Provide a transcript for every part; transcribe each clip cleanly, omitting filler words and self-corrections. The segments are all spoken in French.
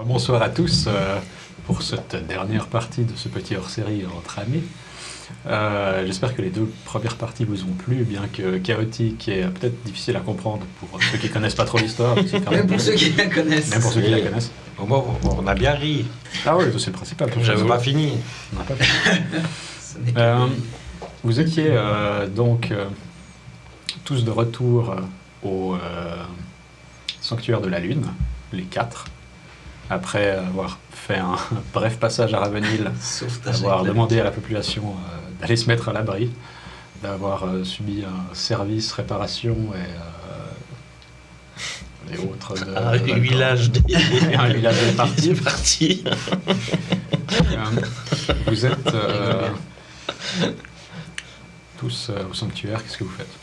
Bonsoir à tous pour cette dernière partie de ce petit hors-série entre amis. J'espère que les deux premières parties vous ont plu, bien que chaotique et peut-être difficile à comprendre pour ceux qui connaissent pas trop l'histoire. Même pour ceux qui la connaissent. Même pour ceux qui la connaissent. On a bien ri. Ah oui, c'est le principal. J'avais pas fini. On n'a pas fini. Vous étiez donc tous de retour au sanctuaire de la Lune, les quatre, après avoir fait un bref passage à Ravenhill, avoir demandé à la population d'aller se mettre à l'abri, d'avoir subi un service réparation et autres. Un village de parti. parti. Vous êtes tous au sanctuaire, qu'est-ce que vous faites?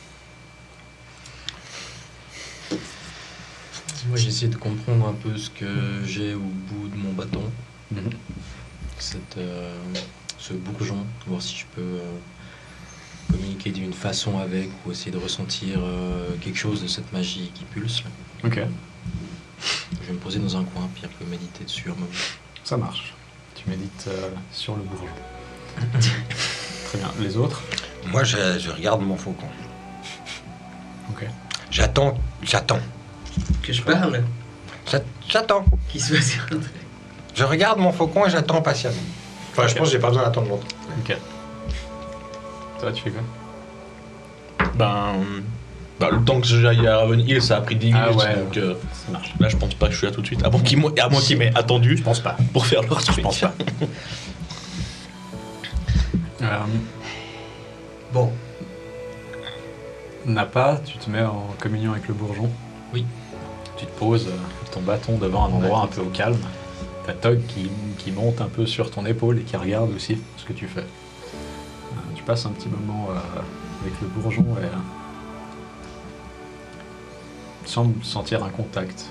Moi, j'essaie de comprendre un peu ce que j'ai au bout de mon bâton. Ce bourgeon, voir si je peux communiquer d'une façon avec ou essayer de ressentir quelque chose de cette magie qui pulse. Ok, Je vais me poser dans un coin, puis un peu méditer dessus un moment. ça marche. Tu médites sur le bourgeon. Très bien. Les autres? Moi, je regarde mon faucon. Ok. J'attends. Que je parle. J'attends. Qu'il soit sur un trait. Je regarde mon faucon et j'attends patiemment. Enfin, je pense que j'ai pas besoin d'attendre longtemps. Ok. Toi, tu fais quoi? Le temps que j'aille à Ravenhill, ça a pris 10 minutes. Ah ouais, donc ça marche. là, je pense pas que je suis là tout de suite. À moins qu'il m'ait attendu Je pense pas. pour faire leur truc. Je pense pas. Bon, Napa, tu te mets en communion avec le bourgeon. Oui. Tu te poses ton bâton devant un endroit un peu au calme. T'as Tog qui monte un peu sur ton épaule et qui regarde aussi ce que tu fais. Tu passes un petit moment avec le bourgeon et tu sembles sentir un contact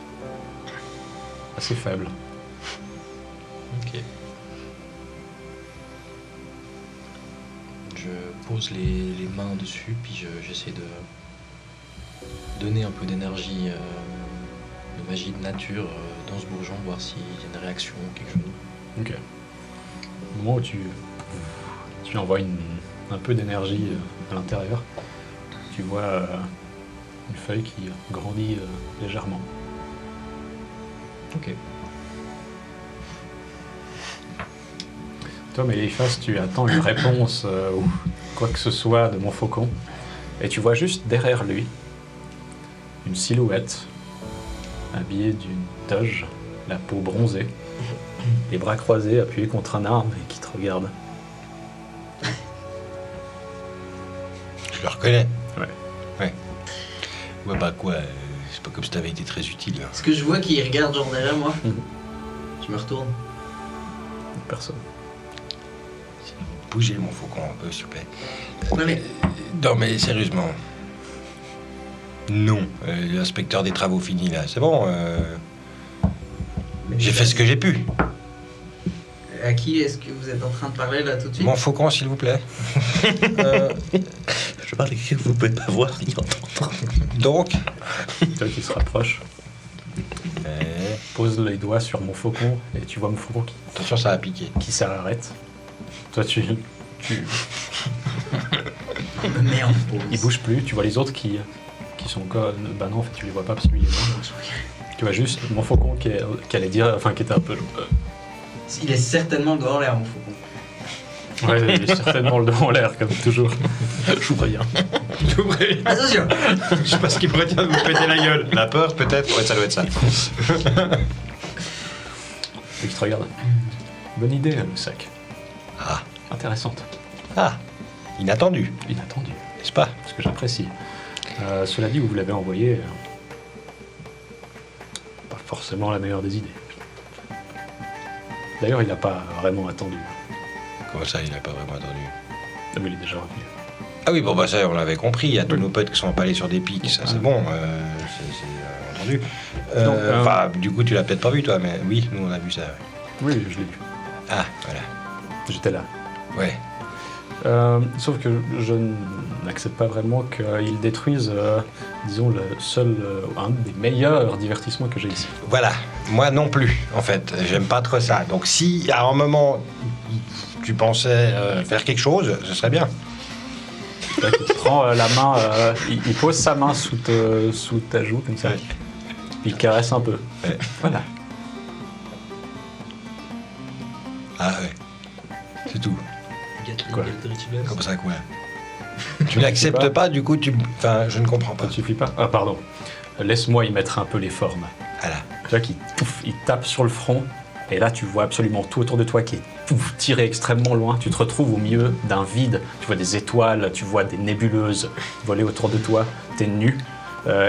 assez faible. Ok. Je pose les mains dessus, puis j'essaie de donner un peu d'énergie, de magie de nature dans ce bourgeon, voir s'il y a une réaction ou quelque chose. Ok. Au moment où tu envoies un peu d'énergie à l'intérieur, tu vois une feuille qui grandit légèrement. Ok. Toi, Méliphas, tu attends une réponse ou quoi que ce soit de mon faucon, et tu vois juste derrière lui une silhouette habillée d'une toge, la peau bronzée, les bras croisés, appuyés contre un arbre et qui te regarde. Je le reconnais. Ouais. Ouais, bah quoi, c'est pas comme si t'avais été très utile. est-ce que je vois qu'il regarde genre derrière moi? Je me retourne. Personne. Bougez mon faucon un peu, s'il vous plaît. Non mais, Non, mais sérieusement. Non. L'inspecteur des travaux finis, là, c'est bon. J'ai fait ce que j'ai pu. à qui est-ce que vous êtes en train de parler là tout de suite? Mon faucon, s'il vous plaît. Je parle que vous pouvez pas voir ni entendre. Donc. Toi qui se rapproche, pose les doigts sur mon faucon et tu vois mon faucon Attention, ça va piquer. qui s'arrête. Toi, tu Je me mets en pause. il bouge plus. Tu vois les autres qui sont encore. Bah non, en fait, tu les vois pas parce qu'il est loin. Tu vois juste mon faucon qui allait dire, enfin, qui était un peu. Il est certainement dehors l'air mon faucon. Ouais, il est certainement le dos en l'air, comme toujours. J'ouvre rien. Attention. Je sais pas ce qui pourrait dire de vous péter la gueule. La peur, peut-être. Ouais, ça doit être ça. Et qui te regarde. Bonne idée, le sac. Ah. Intéressante. Ah. Inattendu, Inattendu. n'est-ce pas? Ce que j'apprécie. Cela dit, vous l'avez envoyé. Pas forcément la meilleure des idées. D'ailleurs, il n'a pas vraiment attendu. Comment ça, il n'a pas vraiment attendu? Ah, mais il est déjà revenu. Ah oui, bon, bah ça, on l'avait compris. Il y a tous nos potes qui sont empalés sur des pics. Ça, c'est bon. C'est entendu. Donc, Enfin, du coup, tu l'as peut-être pas vu, toi, mais oui, nous, on a vu ça. Oui, je l'ai vu. Ah, voilà. J'étais là. Ouais. Sauf que je n'accepte pas vraiment qu'ils détruisent, disons, un des meilleurs divertissements que j'ai ici. Voilà, moi non plus, en fait. J'aime pas trop ça. Donc si à un moment tu pensais faire quelque chose, ce serait bien. Il te prend la main, il pose sa main sous ta joue, comme ça. Ouais. Il caresse un peu. Ouais. Voilà. Ah ouais, c'est tout. Quoi? Comme ça quoi. Tu n'acceptes pas, du coup, Enfin, je ne comprends pas. Ça ne suffit pas? Ah, pardon. Laisse-moi y mettre un peu les formes. Voilà. Tu vois qu'il tape sur le front, et là tu vois absolument tout autour de toi qui est tiré extrêmement loin. Tu te retrouves au milieu d'un vide. Tu vois des étoiles, tu vois des nébuleuses voler autour de toi. T'es nu.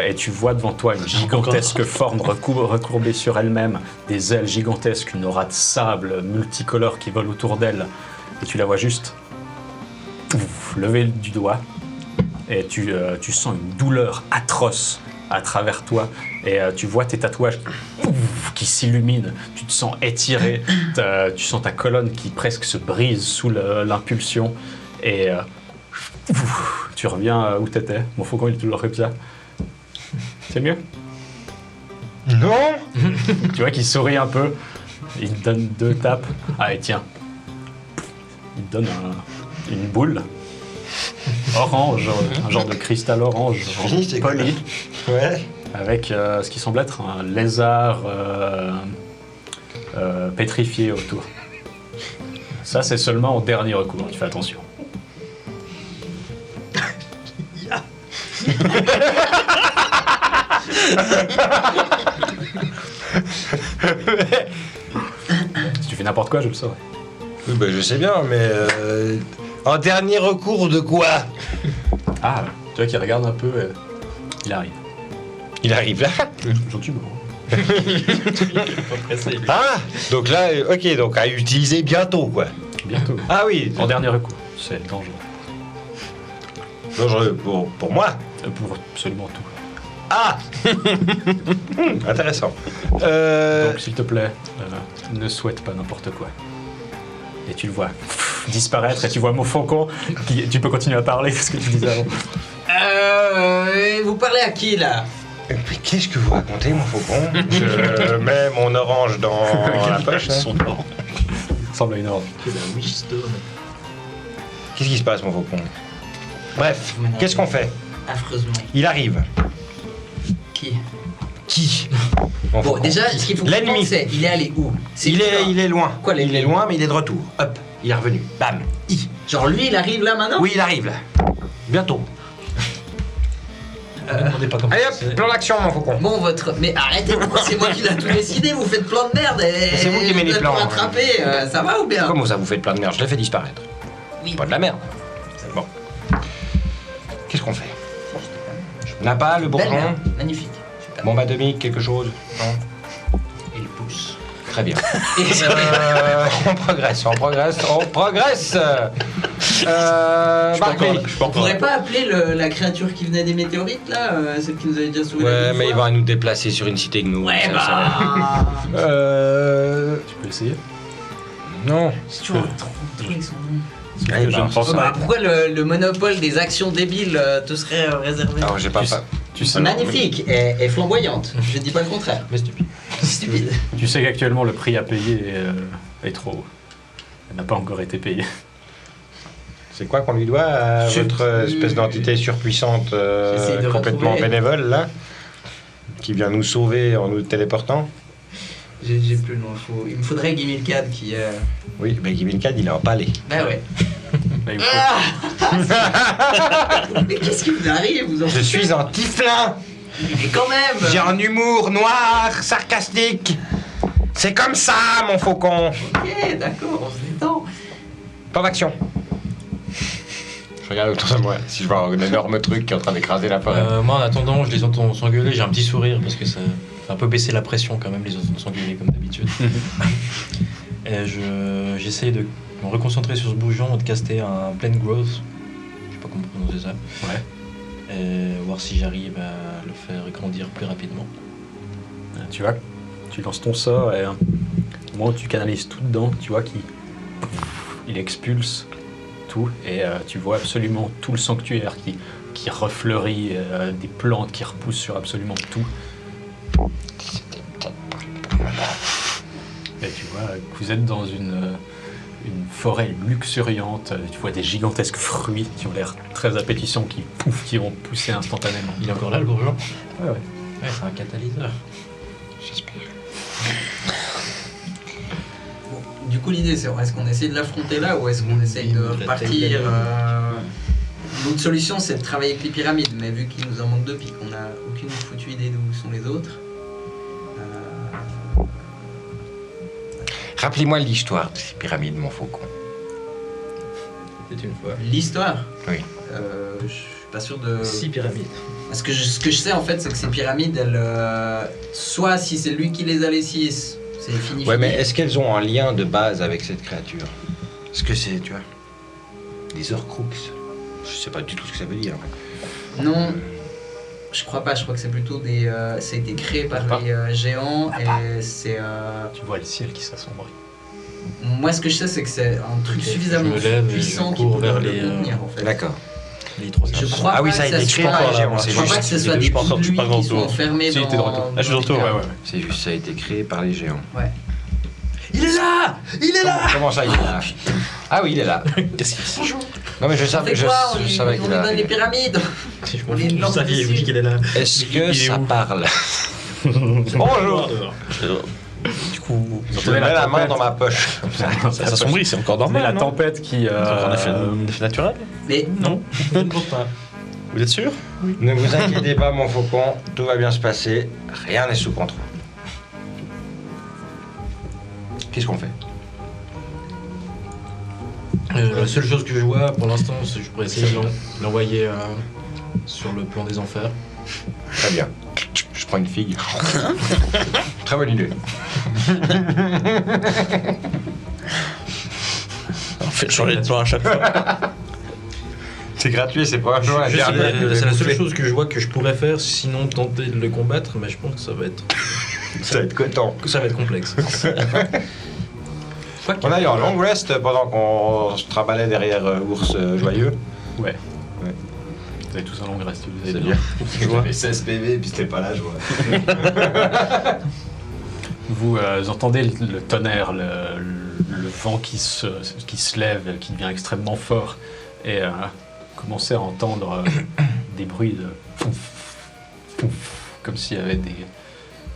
Et tu vois devant toi une gigantesque forme recourbée sur elle-même, des ailes gigantesques, une aura de sable multicolore qui vole autour d'elle. Et tu la vois juste lever du doigt. Et tu sens une douleur atroce à travers toi. Et tu vois tes tatouages qui s'illuminent. Tu te sens étiré. Tu sens ta colonne qui presque se brise sous l'impulsion. Et tu reviens où t'étais. Mon faucon, il est toujours comme ça. C'est mieux? Non. Tu vois qu'il sourit un peu, il te donne 2 tapes. Ah et tiens, il te donne une boule orange, un genre de cristal orange Oui, c'est poli, Ouais. avec ce qui semble être un lézard pétrifié autour. Ça c'est seulement au dernier recours, tu fais attention. Si tu fais n'importe quoi, je le saurai. Oui, bah, je sais bien, mais en dernier recours de quoi? Ah, tu vois qu'il regarde un peu, il arrive. Il arrive là. Gentiment. Ah, donc là, ok, donc à utiliser bientôt quoi. Bientôt. Ah oui, En dernier recours, c'est dangereux. dangereux pour moi. Pour absolument tout. Ah. Intéressant. Donc s'il te plaît, ne souhaite pas n'importe quoi. Et tu le vois disparaître et tu vois mon faucon. Tu peux continuer à parler, c'est ce que tu disais avant. Vous parlez à qui là? Mais qu'est-ce que vous racontez, mon faucon? Je mets mon orange dans la poche. Hein. Son orange. Ressemble à une orange. Que la Wishstone. Qu'est-ce qui se passe, mon faucon? Bref, qu'est-ce qu'on fait? Affreusement. Il arrive. Qui? Qui? Mon Bon, faucon. déjà, ce qu'il faut comprendre, L'ennemi. c'est il est allé où? C'est Il est loin. Quoi, l'ennemi? Il est loin, mais il est de retour. Hop, il est revenu. Bam. Genre lui, il arrive là maintenant? Oui, il arrive là. Bientôt. Ne me demandez pas comment Allez c'est. hop, plan d'action, mon faucon. Bon, mais arrêtez, c'est moi qui l'a tout décidé, vous faites plein de merde et C'est vous qui aimez les êtes plans, pour rattraper, ça va ou bien? Comment ça vous fait plein de merde? Je l'ai fait disparaître. Oui. Pas de la merde. Bon. Qu'est-ce qu'on fait? N'a pas le Belle bourgeon? merde, magnifique. Super. Bombe atomique, quelque chose? Non. Il pousse. Très bien. On progresse, on progresse, on progresse. Barbie. On pourrait pas appeler la créature qui venait des météorites là, celle qui nous avait déjà sauvé la Ouais, dernière mais il fois? va nous déplacer sur une cité gnou. Ouais, ça, bah. Tu peux essayer? Non. C'est toujours trop de trucs, son nom. Allez, Je ne pense Bah, pas. pourquoi le monopole des actions débiles te serait réservé? Alors, j'ai pas. Tu sais, Magnifique et flamboyante, je dis pas le contraire. Mais stupide. Stupide. tu sais qu'actuellement le prix à payer est trop haut. Elle n'a pas encore été payée. C'est quoi qu'on lui doit à Je- votre espèce d'entité surpuissante, J'essaie de complètement retrouver. bénévole là, qui vient nous sauver en nous téléportant? J'ai plus le nom, il me faudrait Gimilcad qui. Oui, mais Gibilcad, il est en palais. Bah ouais. Là, il faut- Mais qu'est-ce qui vous arrive? Vous en Je suis un tiflin. Mais quand même. J'ai un humour noir, sarcastique. C'est comme ça, mon faucon. Ok, d'accord, on se détend. Pas d'action. Je regarde autour de moi si je vois un énorme truc qui est en train d'écraser la forêt. Moi, en attendant, je les entends s'engueuler. J'ai un petit sourire parce que ça fait un peu baisser la pression quand même, les entendre s'engueuler comme d'habitude. Et j'essaye de me reconcentrer sur ce bougeon et de caster un Plane Growth. Je sais pas comment prononcer ça. Ouais. Et voir si j'arrive à le faire grandir plus rapidement. Tu vois, tu lances ton sort et au moment où tu canalises tout dedans, tu vois qu'il expulse partout et tu vois absolument tout le sanctuaire qui refleurit, des plantes qui repoussent sur absolument tout. Et tu vois que vous êtes dans une forêt luxuriante. Tu vois des gigantesques fruits qui ont l'air très appétissants, qui vont pousser instantanément. Il est encore là, le bourgeon? Ouais. Ouais, c'est un catalyseur. J'espère. Bon, du coup, l'idée, c'est est-ce qu'on essaie de l'affronter là ou est-ce qu'on essaye de repartir L'autre solution, c'est de travailler avec les pyramides, mais vu qu'il nous en manque 2 puis qu'on n'a aucune foutue idée d'où sont les autres. Rappelez-moi l'histoire de ces pyramides, mon faucon. C'était une fois. L'histoire Oui. Je suis pas sûr de. 6 pyramides. Parce que ce que je sais en fait, c'est que ces pyramides, soit si c'est lui qui les a laissées, c'est fini. Ouais, fini. mais est-ce qu'elles ont un lien de base avec cette créature? Est-ce que c'est, tu vois, des Horcruxes? Je sais pas du tout ce que ça veut dire. Non, je crois pas. Je crois que c'est plutôt des. Ça a été créé par les géants et c'est. Tu vois le ciel qui s'assombrit. Moi, ce que je sais, c'est que c'est un truc Ok, suffisamment je me lève et puissant je qui cours peut vers le les, contenir en fait. D'accord. Les 3 Je crois Ah oui, pas ça a que été se créé soit- par les géants, Je c'est crois pas juste. que ce soit des Je suis pas encore- bouts de je suis pas lui encore qui sont retour. enfermés Si, t'es de retour. dans. Ah, je suis de retour, dans les Ouais. C'est juste, ça a été créé par les géants. Ouais. Il est là! Il est là! Comment ça, il est là? Ah oui, il est là. Qu'est-ce qu'il Bonjour. Non, mais je On savais, fait quoi On je lui savais on qu'il lui donne les allait. pyramides. Si je On les m'en lance fous, ça y est, dessus. vous dites qu'il est là. Est-ce Il que est ça où parle? Bonjour. Du coup, Je mets la main dans ma poche. ça s'assombrit, c'est encore Mais normal. la non tempête qui... C'est encore un effet naturel? Mais Non, je ne pense pas. Vous êtes sûr? Ne vous inquiétez pas, mon faucon, tout va bien se passer. Rien n'est sous contrôle. Qu'est-ce qu'on fait? La seule chose que je vois pour l'instant, c'est que je pourrais essayer de l'envoyer sur le plan des enfers. Très bien. Je prends une figue. Très bonne idée. On fait changer de plan à chaque fois. C'est gratuit, c'est pas un jour. Je sais pas, c'est la seule chose que je vois que je pourrais faire, sinon tenter de le combattre, mais je pense que ça va être coton. complexe. On a eu un long rest pendant qu'on se traballait derrière Ours Joyeux. Ouais. Ouais. Vous avez tous un long reste, vous avez C'est bien. bien. J'avais 16 PV et puis c'était pas la joie. Vous entendez le tonnerre, le vent qui se lève, qui devient extrêmement fort, et commencez à entendre des bruits de pouf, pouf, comme s'il y avait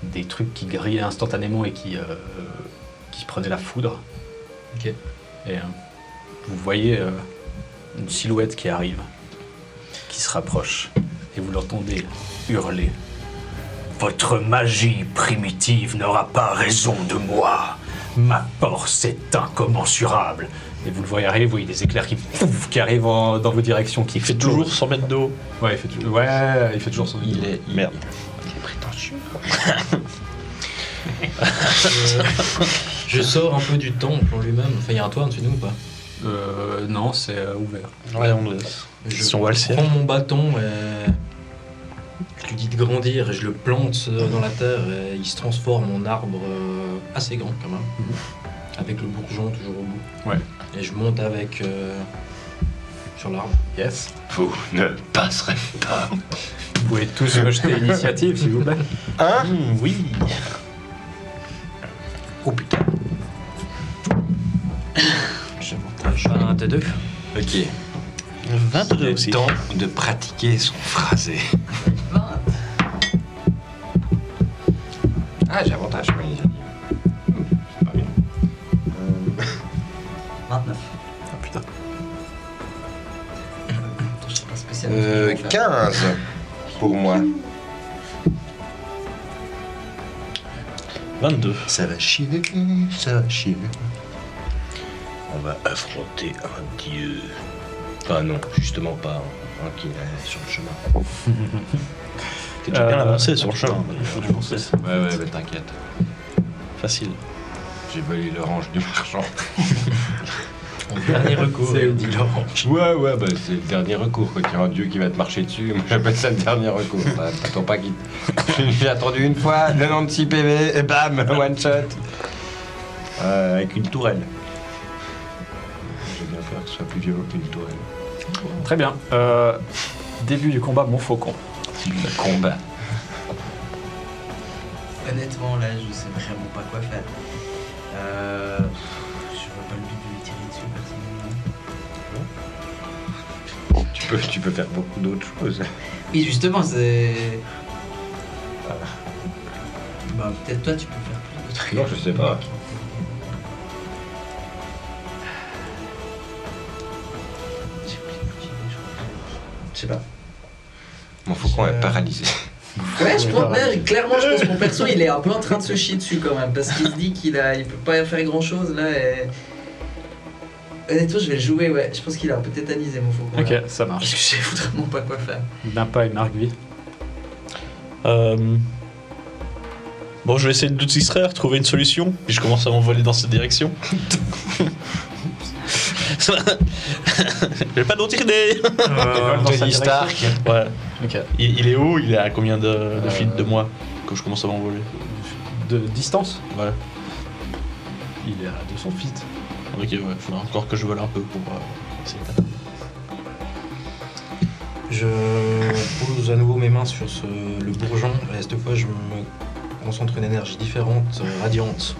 des trucs qui grillaient instantanément et qui prenaient la foudre. Ok. Et vous voyez une silhouette qui arrive, qui se rapproche, et vous l'entendez hurler. Votre magie primitive n'aura pas raison de moi. Ma force est incommensurable. Et vous le voyez arriver, vous voyez des éclairs qui arrivent dans vos directions, qui Il fait explosent. toujours 100 mètres de haut. Ouais, il fait toujours son Il est Merde. prétentieux. Je sors un peu du temple en lui-même. Enfin, il y a un toit au-dessus de nous ou pas? Non, c'est ouvert. Ouais, on laisse. Je Si on voit le ciel. prends mon bâton et je lui dis de grandir et je le plante dans la terre et il se transforme en arbre assez grand quand même. Avec le bourgeon toujours au bout. Ouais. Et je monte avec sur l'arbre. Yes. Vous ne passerez pas. Vous pouvez tous me jeter l'initiative, s'il vous plaît. Hein? Oui. Oh putain. Un T2. Ok. 22 Il aussi. est temps de pratiquer son phrasé. 20. Ah, j'ai avantage sur l'initiative. C'est pas bien. 29. Ah putain. Je sais pas spécialement. ce que je vais faire. 15 pour moi. 22. Ça va chier, ça va chier. On va affronter un dieu. Enfin non, justement pas un qui est sur le chemin. T'es déjà bien avancé sur le chemin. Ouais, mais t'inquiète. Facile. J'ai volé l'orange du marchand. En dernier recours. C'est dit l'orange. Ouais, bah c'est le dernier recours. Quand il y a un dieu qui va te marcher dessus, moi j'appelle ça le dernier recours. T'attends pas qu'il. J'ai attendu une fois, 96 PV, et bam, one shot. Avec une tourelle. J'ai bien peur soit plus violent qu'une tourelle. Très bien. Début du combat, mon faucon. Le combat. Honnêtement, là, je sais vraiment pas quoi faire. Je vois pas le but de lui tirer dessus, personnellement. Tu peux faire beaucoup d'autres choses. Oui, justement, c'est. Bah, peut-être toi, tu peux faire plus de trucs. Non, je sais pas. Je sais pas. Mon faucon est paralysé. Ouais, je pense, ouais, clairement, je pense que mon perso, il est un peu en train de se chier dessus quand même, parce qu'il se dit il peut pas faire grand chose là. Et... Honnêtement, je vais le jouer, ouais. Je pense qu'il a un peu tétanisé mon faucon. Ok, là. ça Parce marche. que je sais vraiment pas quoi faire. Nimpa et Margvi. Bon, je vais essayer de distraire, trouver une solution, puis je commence à m'envoler dans cette direction. J'ai pas d'autre idée. Dans sa Tony Stark. Ouais. Ok. Il est où? Il est à combien de feet de moi quand je commence à m'envoler? De distance, Ouais. il est à 200 feet. Ok, ouais. Faudra encore que je vole un peu pour essayer d'atteindre. Je pose à nouveau mes mains sur le bourgeon et cette fois je me concentre une énergie différente, radiante.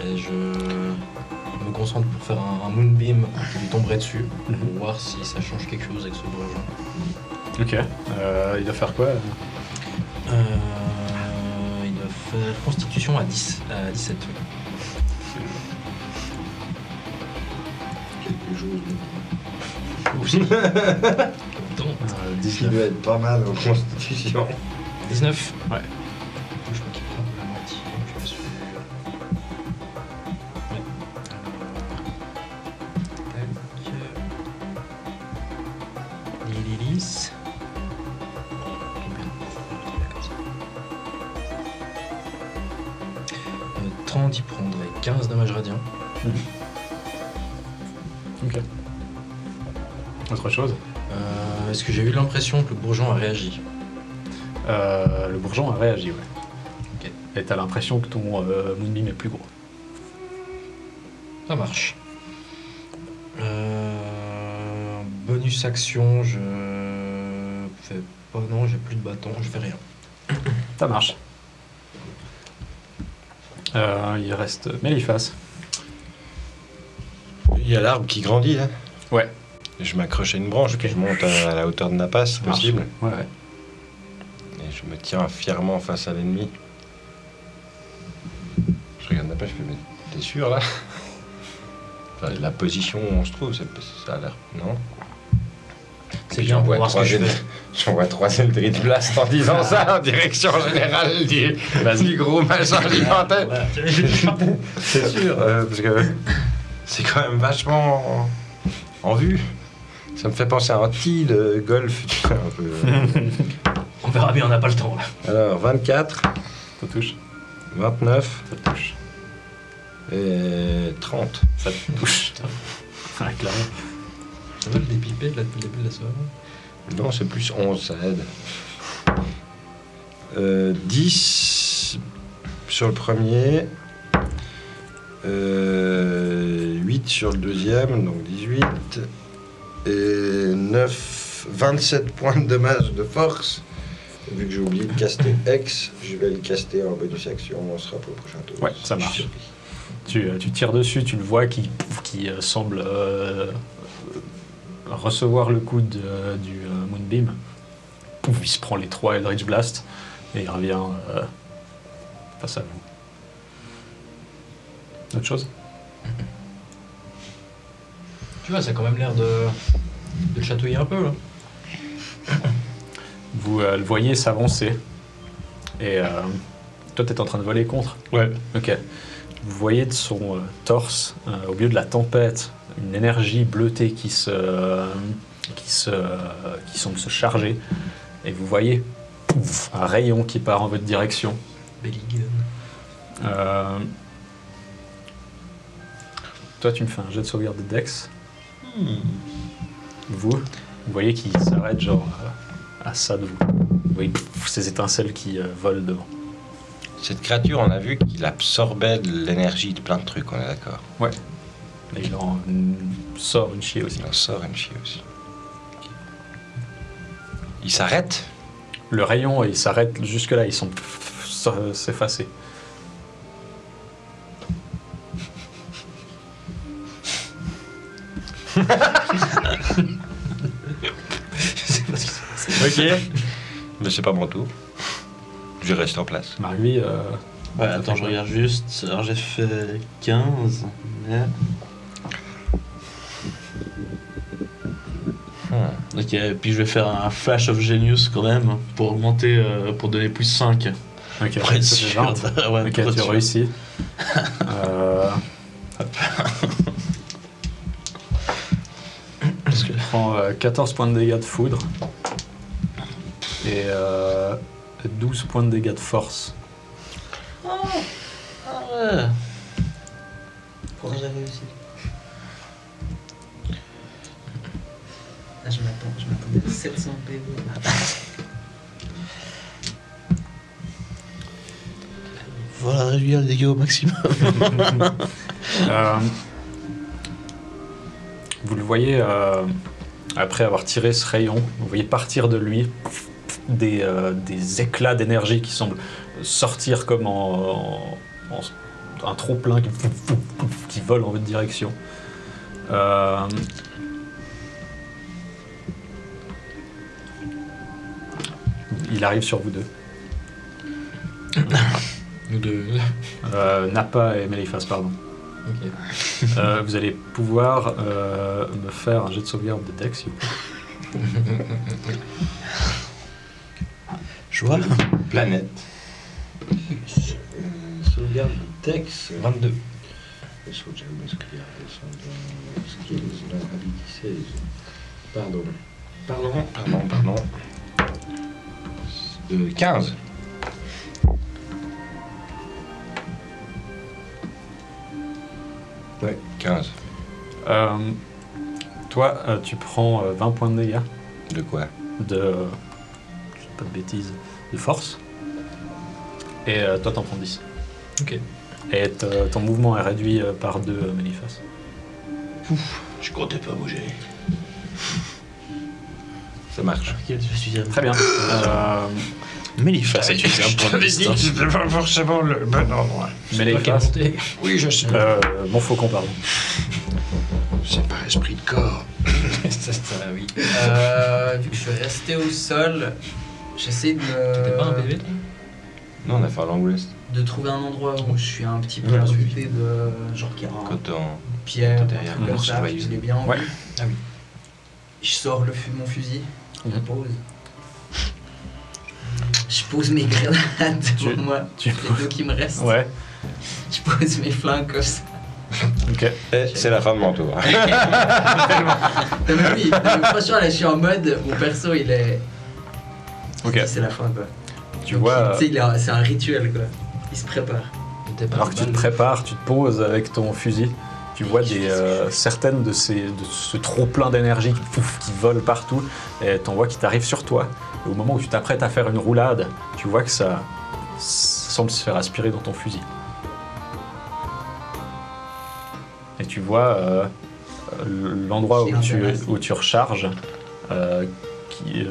Et je me concentre pour faire un moonbeam qui lui tomberait dessus pour voir si ça change quelque chose avec ce bourgeon. Ok. Il doit faire quoi Il doit faire constitution à 17. Quelque chose. Aussi. Donc, Qui 19. doit être pas mal en constitution. 19. Ouais. Je crois qu'il prend la moitié, je suis pas sûr. Ouais. Tac. Lilis. Combien de comme ça 30, il prendrait 15 dommages radiants. Ok. Autre chose Est-ce que j'ai eu l'impression que le bourgeon a réagi? Le bourgeon a réagi, ouais. Ok. Et t'as l'impression que ton Moonbeam est plus gros. Ça marche. Bonus action, je fais pas. Non, j'ai plus de bâton, je fais rien. Ça marche. Il reste Mélifas. Il y a l'arbre qui grandit là. Ouais. Et je m'accroche à une branche, puis je monte à la hauteur de Napas, si Ça marche. possible. Ouais, ouais. Et je me tiens fièrement face à l'ennemi. Je regarde Napas, je fais, mais t'es sûr là? Enfin, la position où on se trouve, ça a l'air. Non? C'est bien pour voir ce que je fais. J'envoie 3 Eldritch Blast en disant ça en direction générale du gros machin gigantesque. C'est sûr, parce que c'est quand même vachement en vue. Ça me fait penser à un tee de golf, tu sais, un peu. On verra bien, on n'a pas le temps là. Alors, 24, Ça touche. 29 Ça touche. et 30. Ça touche. Ouais, clairement. Ça va le dépiper là depuis le début de la soirée? Non, c'est plus 11, ça aide. 10 sur le premier. 8 sur le deuxième, donc 18. Et 27 points de dommage de force. Et vu que j'ai oublié de caster X, je vais le caster en bonus action. On sera pour le prochain tour. Ouais, ça marche. Je suis surpris. Tu tires dessus, tu le vois qui semble recevoir le coup du Moonbeam. Pouf, il se prend les 3 Eldritch Blast et il revient face à vous. Autre chose? Tu vois, ça a quand même l'air de le chatouiller un peu là. Vous le voyez s'avancer et toi t'es en train de voler contre. Ouais. Ok. Vous voyez de son torse, au milieu de la tempête, une énergie bleutée qui semble se charger. Et vous voyez pouf, un rayon qui part en votre direction. Belly gun. Toi, tu me fais un jet de sauvegarde de Dex. Vous voyez qu'il s'arrête genre à ça de vous. Vous voyez pouf, ces étincelles qui volent devant. Cette créature, on a vu qu'il absorbait de l'énergie de plein de trucs, on est d'accord. Ouais. Et il en sort une chier aussi. Il en sort une chier aussi. Il s'arrête. Le rayon, il s'arrête jusque là, ils sont s'effacer. Ok. Mais c'est pas mon tour. Je reste en place. Marguerite, Ouais, attends, je regarde juste. Alors j'ai fait 15. Mais... Ok, puis je vais faire un Flash of Genius quand même pour augmenter, pour donner plus 5. ok, Pour être ça fait sûr. 20. Ouais, Ok, pour être tu sûr. réussis. Tu prends 14 points de dégâts de foudre et 12 points de dégâts de force. Ah ouais. Pourquoi j'ai réussi? Ah, je m'attendais à 700 PV. Voilà, réduire les dégâts au maximum. Vous le voyez, après avoir tiré ce rayon, vous voyez partir de lui des éclats d'énergie qui semblent sortir comme en un trop-plein qui vole en votre direction. Il arrive sur vous deux. Nous deux. Nappa et Meleifas, pardon. Ok. Vous allez pouvoir me faire un jet de sauvegarde de Dex, s'il vous plaît. Je vois. Planète. Sauvegarde Dex 22. Pardon. 15. Ouais, 15. Toi, tu prends 20 points de dégâts De quoi? de... je dis pas de bêtises, de force. Et toi, t'en prends 10. Ok. Et ton mouvement est réduit par 2, Meleifas. Je comptais pas bouger. Ça marche. Ok, je suis Très bien. Meleifas, c'est un point de distance. c'était pas forcément le bon endroit. Meleifas. Oui, je sais. Mon faucon, pardon. C'est par esprit de corps. Ça, oui. Vu que je suis resté au sol, j'essaie T'es pas un PV toi? Non, on a fait un long rest. de trouver un endroit où je suis un petit peu Ouais, occupé de genre qu'il y a un Quand on... pierre, quand un derrière, truc on comme ça, surveille. je l'ai bien en Ouais. vue. Ah oui. Je sors mon fusil, je Mhm. pose. Je pose mes grenades devant moi, tu- les deux qui me restent. Ouais, Je pose mes flingues comme ça. ok. Et c'est la fin de mon tour. Non mais oui, non, mais franchement là je suis en mode, mon perso il est... Ok. C'est la fin quoi. Tu Donc, vois, tu sais, c'est un rituel quoi. Il se prépare. alors que tu te prépares, tu te poses avec ton fusil, tu vois certaines de ce trop-plein d'énergie qui volent partout, et t'en vois qui t'arrivent sur toi. Et au moment où tu t'apprêtes à faire une roulade, tu vois que ça semble se faire aspirer dans ton fusil. Et tu vois l'endroit où tu recharges qui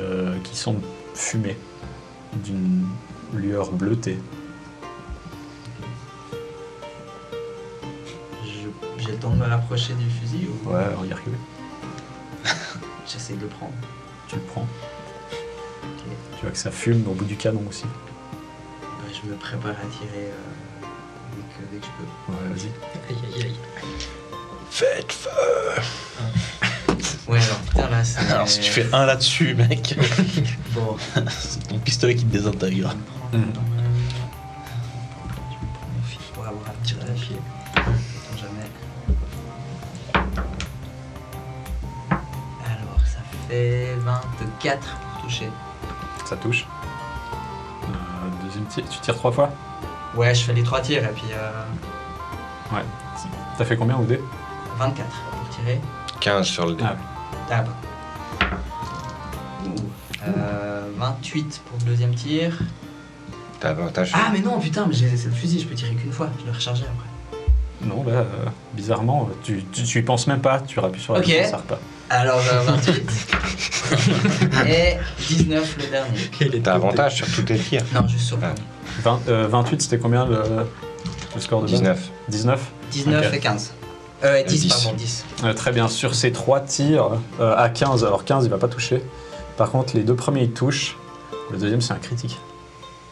semble fumer d'une lueur bleutée. J'ai le temps de me rapprocher du fusil ou Ouais, on y arrive. j'essaie de le prendre. Tu le prends. Tu vois que ça fume au bout du canon aussi. Ouais, je me prépare à tirer dès que je peux. Ouais, vas-y. Aïe aïe aïe. Faites feu. Ouais alors putain là c'est... Alors si tu fais un là-dessus, mec, Bon. c'est ton pistolet qui te désintègre. Pour avoir un tir à la pied. Attends jamais. Alors ça fait 24 pour toucher. Ça touche. Deuxième tir. Tu tires 3 fois. Ouais je fais les 3 tirs et puis Ouais. T'as fait combien au dé? 24 pour tirer. 15 sur le dé. Ah. Ah bah. Ouh. 28 pour le deuxième tir. T'as avantage. Ah mais non putain, mais c'est le fusil, je peux tirer qu'une fois, je l'ai rechargé après. Non, là, bizarrement, tu y penses même pas, tu rappuies sur la Ok. touche, ça repart pas. Alors, 28. Et 19 le dernier. T'as avantage sur tous tes tirs. Non, juste sur le Ah. premier. 28, c'était combien le score de base 19. 19. 19 Ok. et 15. Et 10, 10. pardon, 10. Très bien, sur ces 3 tirs à 15, alors 15 il va pas toucher. Par contre, les 2 premiers ils touchent, le deuxième c'est un critique.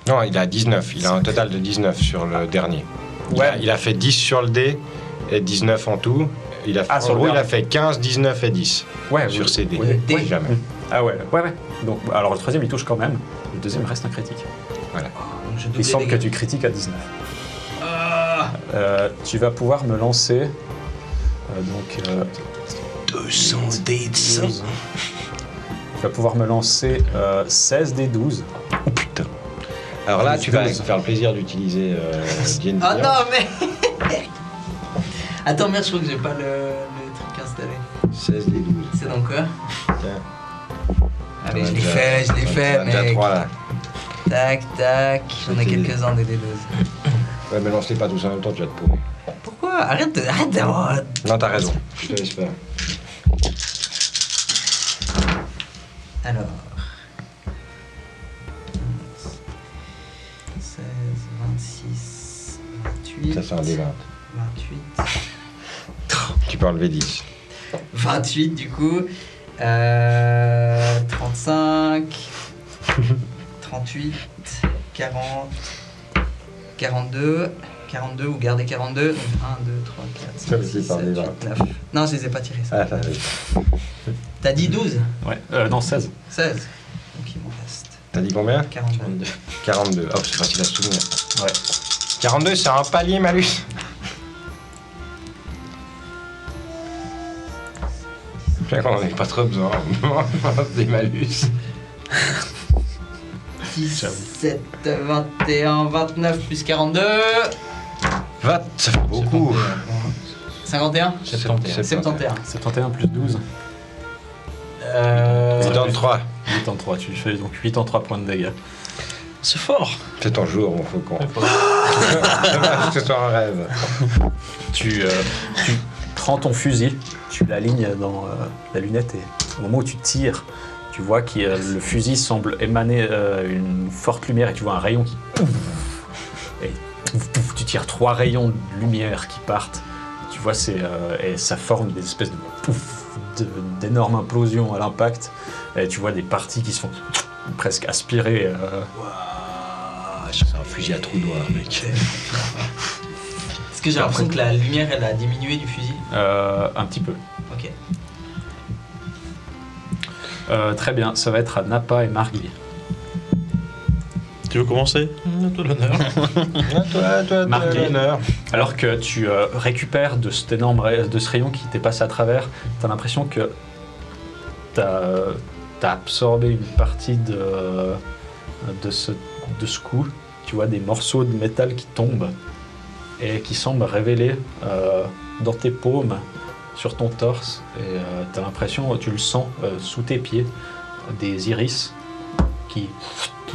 Non, il a 19. Il a un total de 19 sur le dernier. Ouais. Il a fait 10 sur le dé et 19 en tout. En sur le gros, il a dernier. fait 15, 19 et 10 Ouais, sur oui. ses dés. Oui. Dés. Jamais. Ah ouais. Donc, alors le troisième il touche quand même, le deuxième reste un critique. Donc, je double Il semble les que dégâts. tu critiques à 19. Ah. Tu vas pouvoir me lancer. 200 dés de ça. 12. Tu vas pouvoir me lancer 16 des 12. Oh putain. Alors là, tu vas 12. te faire le plaisir d'utiliser D&D. Oh non, mais. Attends, merde, je crois que j'ai pas le truc installé. 16 des 12. C'est dans quoi? Tiens. Allez, je l'ai fait, T'en as mec. 3 là. Tac, tac. J'en ai C'était- quelques-uns des D12. Ouais, mais lance-les pas tous en même temps, tu vas te paumer. Pourquoi? Arrête d'avoir. Non, t'as raison. Je te laisse faire. Alors. 16, 26, 28. Ça, c'est un D20. 28. Tu peux enlever 10. 28 du coup. 35. 38. 40. 42. 42, vous gardez 42. Donc 1, 2, 3, 4, Ça 5, aussi, 6, par 7, des 8, vingt. 9. Non, je les ai pas tirés ça. Ah, ça arrive. T'as dit 12? Ouais. Non, 16. 16. Donc il m'en reste T'as dit combien 42. 42. Hop, c'est facile à se souvenir. Ouais. 42, c'est un palier malus. Bien qu'on en ait pas trop besoin. Des malus. 17, 21, 29 plus 42. Va, ça fait beaucoup. 51? 71. 71. 71 plus 12. C'est dans le 3. 8 en 3. Tu fais donc 8 en 3 points de dégâts. C'est fort. C'est ton jour, mon faucon. Dommage que ce soit un rêve. Tu prends ton fusil, tu l'alignes dans la lunette et au moment où tu tires, tu vois que le fusil semble émaner une forte lumière et tu vois un rayon qui... Et tu tires 3 rayons de lumière qui partent. Tu vois, et ça forme des espèces d'énormes implosions à l'impact. Et tu vois des parties qui se font presque aspirer. C'est un fusil à trous noirs, mec. Est-ce que j'ai l'impression que la lumière elle a diminué du fusil? Un petit peu. Ok. Très bien, ça va être à Nappa et Margui. Tu veux commencer? Tout l'honneur. Toi, Marqué. l'honneur. Alors que tu récupères de ce rayon qui t'est passé à travers, t'as l'impression que t'as absorbé une partie de ce coup. Tu vois des morceaux de métal qui tombent et qui semblent révéler dans tes paumes, sur ton torse. Et t'as l'impression, tu le sens sous tes pieds, des iris qui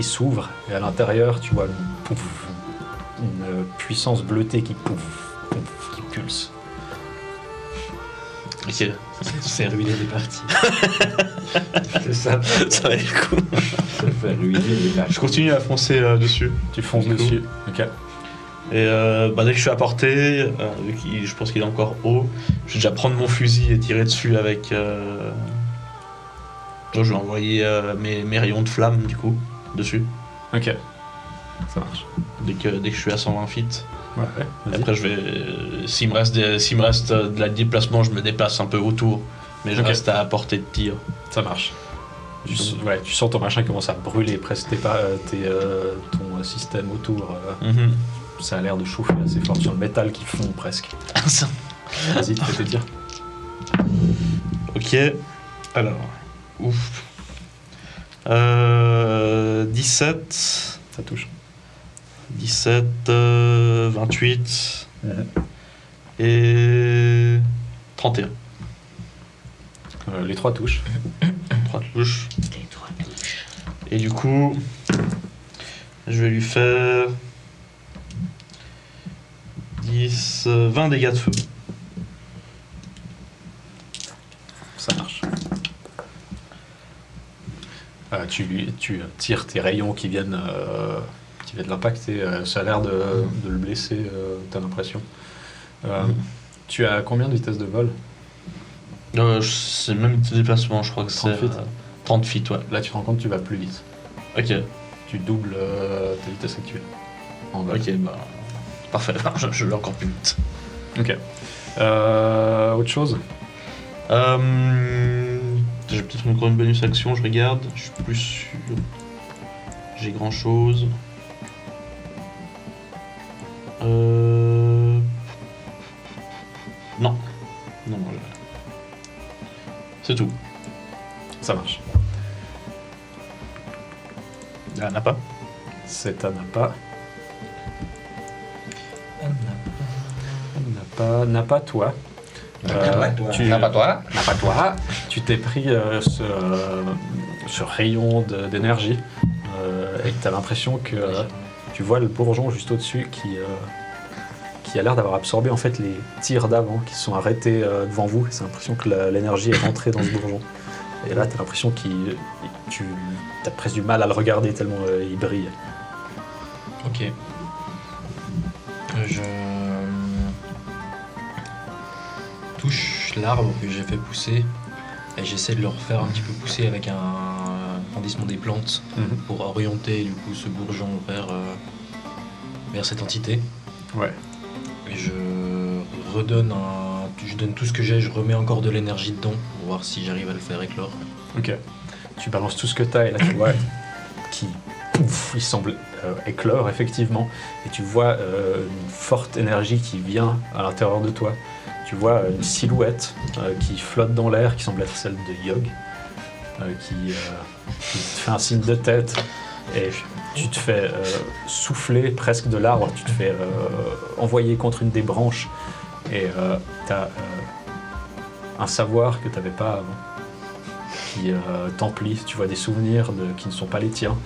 s'ouvrent. Et à l'intérieur, tu vois une puissance bleutée qui pulse. Ok. C'est ruiné des parties. C'est ça. Ça va être cool. Ça fait ruiner les vaches. Je continue à foncer dessus. Tu fonces Du coup. dessus. Ok. Et dès que je suis à portée, vu qu'il- je pense qu'il est encore haut, je vais déjà prendre mon fusil et tirer dessus avec. Je vais envoyer mes rayons de flamme du coup dessus. Ok. Ça marche. Dès que je suis à 120 feet. Ouais, Et vas-y. après, je vais. S'il me reste de la déplacement, je me déplace un peu autour. Mais je Ok. reste à portée de tir. Ça marche. Tu sens ton machin commence à brûler presque ton système autour. Ça a l'air de chauffer assez fort sur le métal qui fond presque. Vas-y, tu fais tes tirs. Ok. Alors. Ouf. 17. Ça touche. 17. 28. Et. 31. Les 3 touchent. 3 touches. Et du coup. Je vais lui faire. 10, 20 dégâts de feu. Ça marche. Tu tires tes rayons qui viennent de l'impacter. Ça a l'air de le blesser, t'as l'impression. Tu as combien de vitesse de vol? C'est même tes déplacements, je crois que 30 c'est feet. 30 feet, ouais. Là, tu te rends compte que tu vas plus vite. Ok, Tu doubles ta vitesse actuelle. En vol. ok, bah. Parfait, je vais encore plus vite. Ok. Autre chose? J'ai peut-être encore une bonus action, je regarde. Je suis plus sûr. J'ai grand chose. Non. Non, c'est tout. Ça marche. Ah, n'a pas. C'est à Napa. Napa, toi. N'a pas toi. Napa, toi. Tu t'es pris ce rayon d'énergie et tu as l'impression que tu vois le bourgeon juste au-dessus qui a l'air d'avoir absorbé en fait les tirs d'avant qui se sont arrêtés devant vous. C'est l'impression que l'énergie est rentrée dans ce bourgeon. Et là, tu as l'impression que tu as presque du mal à le regarder tellement il brille. Ok. Je touche l'arbre que j'ai fait pousser et j'essaie de le refaire un petit peu pousser avec un grandissement des plantes pour orienter du coup ce bourgeon vers cette entité. Ouais. Et je donne tout ce que j'ai, je remets encore de l'énergie dedans pour voir si j'arrive à le faire éclore. Ok. Tu balances tout ce que tu as et là tu vois il semble éclore effectivement et tu vois une forte énergie qui vient à l'intérieur de toi. Tu vois une silhouette qui flotte dans l'air qui semble être celle de Yog qui te fait un signe de tête et tu te fais souffler presque de l'arbre, tu te fais envoyer contre une des branches et tu as un savoir que tu n'avais pas avant qui t'emplit, tu vois des souvenirs qui ne sont pas les tiens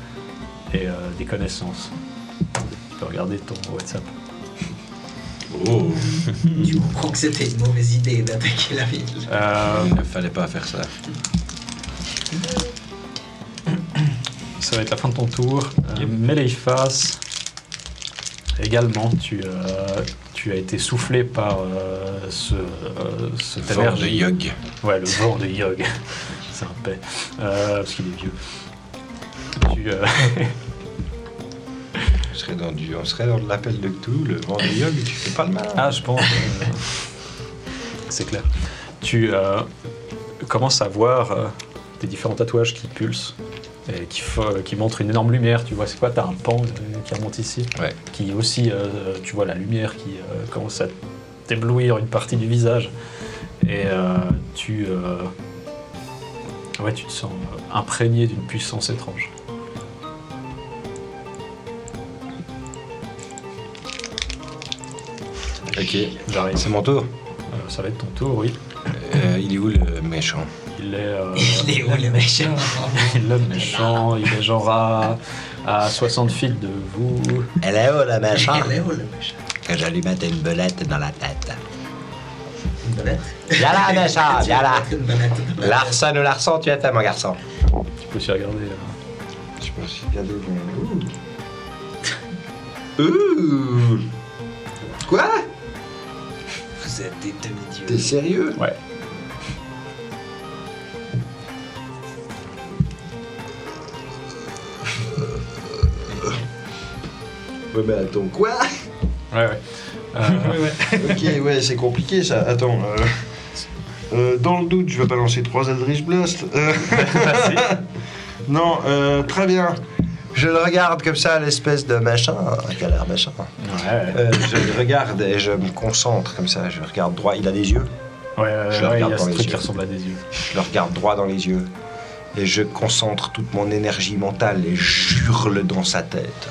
et des connaissances. Tu peux regarder ton WhatsApp. Oh. Tu comprends que c'était une mauvaise idée d'attaquer la ville. Il ne fallait pas faire ça. Ça va être la fin de ton tour. Méléiphas, également, tu as été soufflé par cette Vent de énergie. Yog. Ouais, le vent de Yog. C'est un paix. Parce qu'il est vieux. On serait dans l'appel de Cthulhu, le vent de Yog, tu fais pas le mal. Ah, je pense. C'est clair. Tu commences à voir des différents tatouages qui pulsent et qui montrent une énorme lumière. Tu vois, c'est quoi? T'as un pan qui remonte ici. Ouais. Qui aussi, tu vois la lumière qui commence à t'éblouir une partie du visage. Et tu te sens imprégné d'une puissance étrange. Ok, J'arrive. c'est mon tour. Ça va être ton tour, oui. Il est où le méchant? Il est où le méchant? Il est méchant, il est genre à 60 feet de vous. Elle est où le méchant? Il est où le méchant? Que je lui mette une belette dans la tête. Une belette? Viens là, méchant, viens là. Une belette dans la tête. Larson ou Larson, tu es fait, mon garçon. Tu peux aussi regarder. Je peux aussi regarder. Ouh. Quoi? Vous êtes des demi-dieux. T'es sérieux? Ouais. Ouais, mais attends, quoi? Ouais. Ok, ouais, c'est compliqué ça. Attends. Dans le doute, je vais balancer 3 Eldritch Blast. Non, très bien. Je le regarde comme ça, l'espèce de machin, qui a l'air machin. Ouais. Je le regarde et je me concentre comme ça. Je regarde droit. Il a des yeux. Ouais, Je le il y regarde a dans ce les truc qui yeux. ressemble à des yeux. Je le regarde droit dans les yeux. Et je concentre toute mon énergie mentale et j'hurle dans sa tête.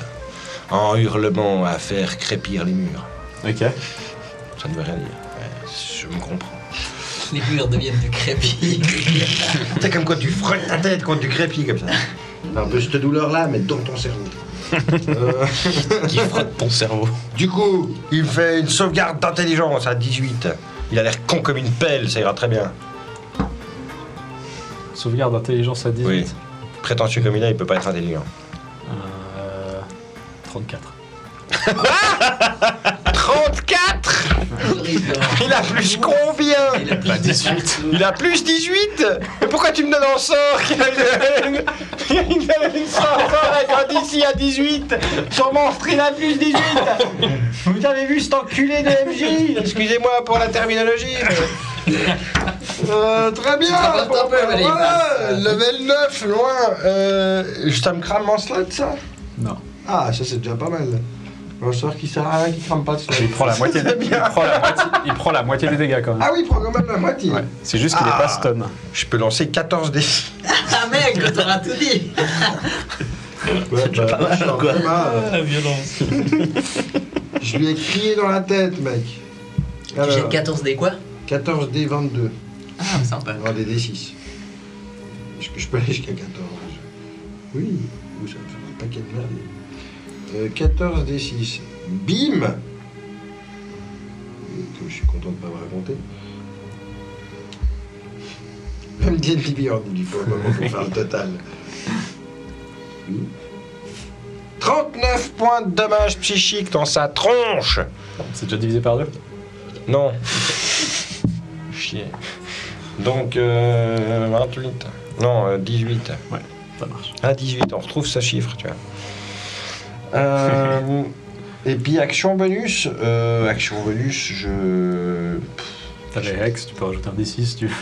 En hurlement à faire crépir les murs. Ok. Ça ne veut rien dire. Ouais, je me comprends. Les murs deviennent du crépi. C'est comme quand tu frottes ta tête contre du crépi comme ça. T'as un peu cette douleur-là, mais dans ton cerveau. Qui frotte ton cerveau. Du coup, il fait une sauvegarde d'intelligence à 18. Il a l'air con comme une pelle, ça ira très bien. Sauvegarde d'intelligence à 18. Oui. Prétentieux comme il peut pas être intelligent. 34. 34 Il a plus combien? Il a plus 18. Il a plus 18. Mais pourquoi tu me donnes en sort qu'il a une sort avec un d'ici à 18? Son monstre, il a plus 18. Vous avez vu cet enculé de MJ? Excusez-moi pour la terminologie. Très bien. Ça va un peu, Valérie. Voilà, level 9, loin. Ça me crame mon slot, ça? Non. Ah, ça c'est déjà pas mal. Un sort qui sert à rien, qui crame pas de slot. Il prend la moitié, il prend la moitié des dégâts quand même. Ah oui, il prend quand même la moitié. Ouais. C'est juste qu'il est pas stun. Je peux lancer 14 dés. Ah mec, t'auras tout dit. Ouais, Pas mal, quoi. Vraiment, La violence. je lui ai crié dans la tête, mec. Tu Alors, jettes 14 des quoi? 14 dés 22. Ah, sympa. Alors des D6. Est-ce que je peux aller jusqu'à 14? Oui. Ouh, ça me fait un paquet de merde. 14 D6. Bim! Je suis content de ne pas me raconter. Même D&D Beyond, il faut un moment pour faire le total. Oui. 39 points de dommages psychiques dans sa tronche! C'est déjà divisé par 2. Non. Chier. Donc, 28. Non, 18. Ouais, ça marche. Ah, 18, on retrouve ce chiffre, tu vois. Et puis, action bonus, je... T'as les hex, tu peux rajouter un D6 si tu veux.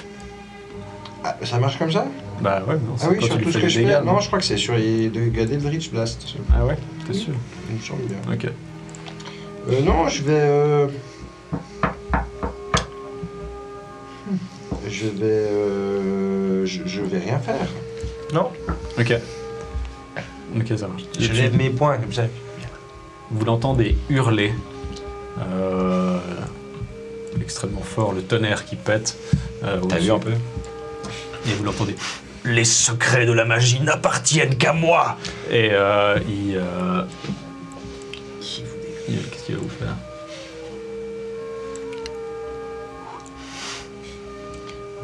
Ah, ça marche comme ça? Bah ouais, non, Ah oui, quand sur tu lui tout ce fais que les je dégâts. fais. Non, je crois que c'est sur les Eldritch Blast. Ah ouais, t'es sûr? Il me semble bien. Ok. Non, je vais... Je vais rien faire. Non? Ok. Ok, ça marche. Je lève mes poings comme ça. Vous l'entendez hurler. Extrêmement fort, le tonnerre qui pète. T'as au-dessus. vu un peu? Et vous l'entendez. Les secrets de la magie n'appartiennent qu'à moi. Et qu'est-ce qu'il va vous faire?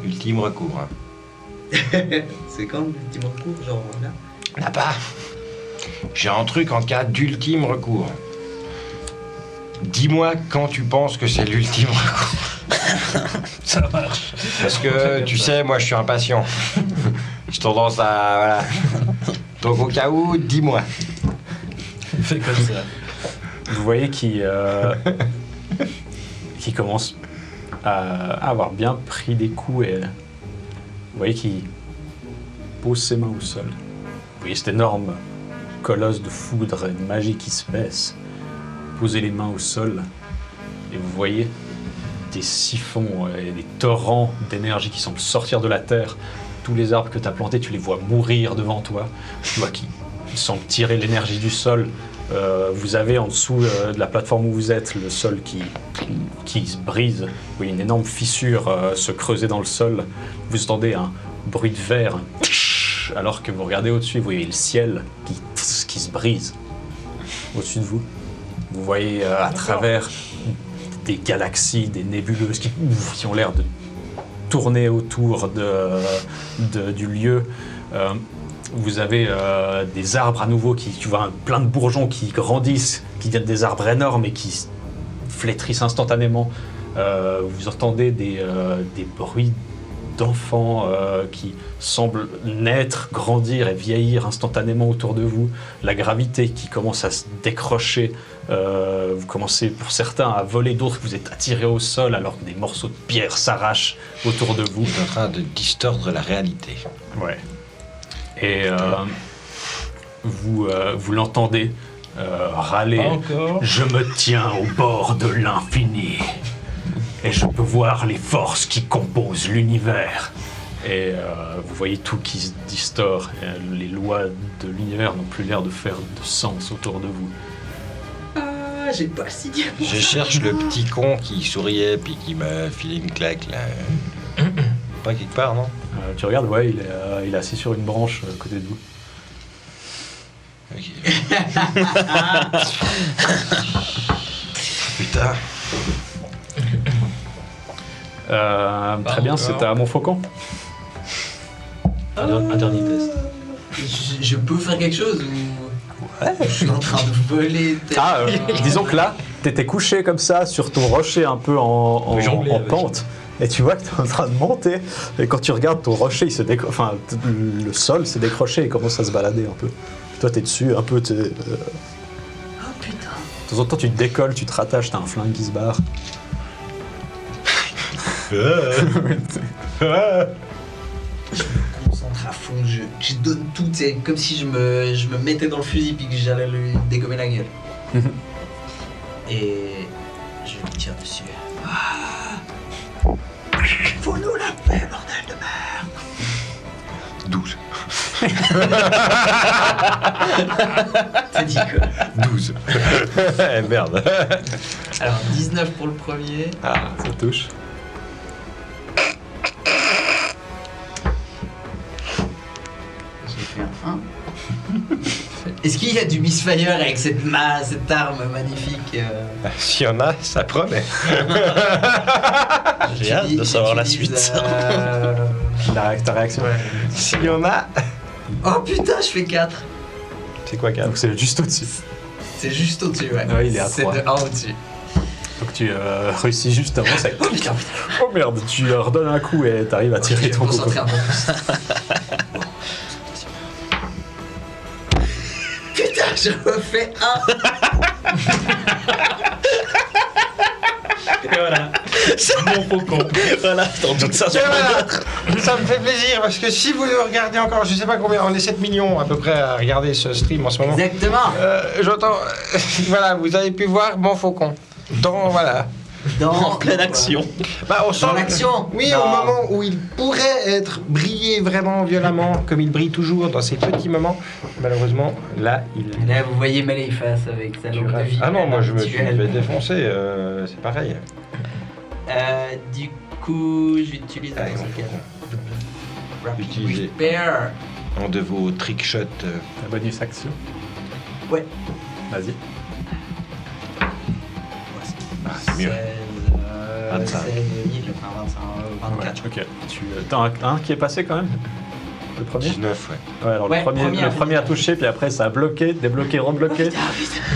Ultime recours. Hein. C'est quand l'ultime recours, genre là? Là-bas, j'ai un truc en cas d'ultime recours. Dis-moi quand tu penses que c'est l'ultime recours. Ça marche. Parce que tu sais, moi je suis impatient. J'ai tendance à... Voilà. Donc au cas où, dis-moi. Fais comme ça. Vous voyez qu'il commence à avoir bien pris des coups et vous voyez qu'il pose ses mains au sol. Vous voyez cet énorme colosse de foudre et de magie qui se baisse. Posez les mains au sol et vous voyez des siphons et des torrents d'énergie qui semblent sortir de la terre. Tous les arbres que tu as plantés, tu les vois mourir devant toi. Tu vois qu'ils semblent tirer l'énergie du sol. Vous avez en dessous de la plateforme où vous êtes le sol qui se brise. Vous voyez une énorme fissure se creuser dans le sol. Vous entendez un bruit de verre. Alors que vous regardez au-dessus, vous voyez le ciel qui se brise au-dessus de vous. Vous voyez à travers des galaxies, des nébuleuses qui ont l'air de tourner autour du lieu. Vous avez des arbres à nouveau, tu vois plein de bourgeons qui grandissent, qui deviennent des arbres énormes et qui flétrissent instantanément. Vous entendez des bruits d'enfants qui semblent naître, grandir et vieillir instantanément autour de vous. La gravité qui commence à se décrocher. Vous commencez pour certains à voler, d'autres vous êtes attirés au sol alors que des morceaux de pierre s'arrachent autour de vous. Je suis en train de distordre la réalité. Ouais. Et vous l'entendez râler. Encore. Je me tiens au bord de l'infini et je peux voir les forces qui composent l'univers. Et vous voyez tout qui se distord. Et les lois de l'univers n'ont plus l'air de faire de sens autour de vous. Ah, j'ai pas si bien. Je cherche le petit con qui souriait puis qui m'a filé une claque là. Pas quelque part, non? Tu regardes, ouais, il est assis sur une branche à côté de vous. Ok. Putain. Très bien, c'était à mon faucon. Un dernier test. Je peux faire quelque chose ou je suis en train de voler Disons que là, t'étais couché comme ça sur ton rocher un peu en Jongler avec. pente. Et tu vois que t'es en train de monter. Et quand tu regardes ton rocher, le sol s'est décroché et commence à se balader un peu. Toi, t'es dessus, un peu. Oh putain. De temps en temps, tu te décolles, tu te rattaches, t'as un flingue qui se barre. Concentre à fond, je donne tout, c'est comme si je me mettais dans le fusil puis que j'allais lui dégommer la gueule. Et je lui tire dessus. Faut-nous la paix, bordel de merde. 12. T'as dit quoi? 12. Eh merde. Alors 19 pour le premier. Ah, ça touche. J'ai fait un 1. Est-ce qu'il y a du misfire avec cette arme magnifique S'il y en a, ça promet. J'ai hâte de savoir la suite. Ta réaction. S'il y en a. Oh putain, je fais 4. C'est quoi, 4? Donc c'est juste au-dessus. C'est juste au-dessus, ouais. Ouais, il est à C'est 3. de 1 au-dessus. Donc tu réussis juste avant ça. Oh merde, tu redonnes un coup et t'arrives à tirer ton coup. Concentrer un peu plus. Putain, je refais 1. Et voilà. C'est mon faucon. Voilà, t'en doutes ça sur Et mon voilà. autre. Ça me fait plaisir parce que si vous le regardez encore, je sais pas combien, on est 7 millions à peu près à regarder ce stream en ce moment. Exactement. J'entends. Voilà, vous avez pu voir mon faucon. Voilà. En pleine action. Bah, on sent Dans l'action. Oui, Non. au moment où il pourrait être brillé vraiment violemment, comme il brille toujours dans ces petits moments. Malheureusement, là, il. Et là, vous voyez Maléface avec sa lampe de vie. Ah non, moi je me suis habituelle. fait défoncer, c'est pareil. Du coup, j'utilise Allez, dans mon ce cas. faucon. Rapid Utilisez. Repair. Un de vos trick shots. Ta bonus action. Ouais. Vas-y. c'est mieux. 25. 16, 25, 24. Ok. T'as un qui est passé quand même. Le premier. 19, ouais. Ouais, alors Ouais, le premier a touché, puis après ça a bloqué, débloqué, rebloqué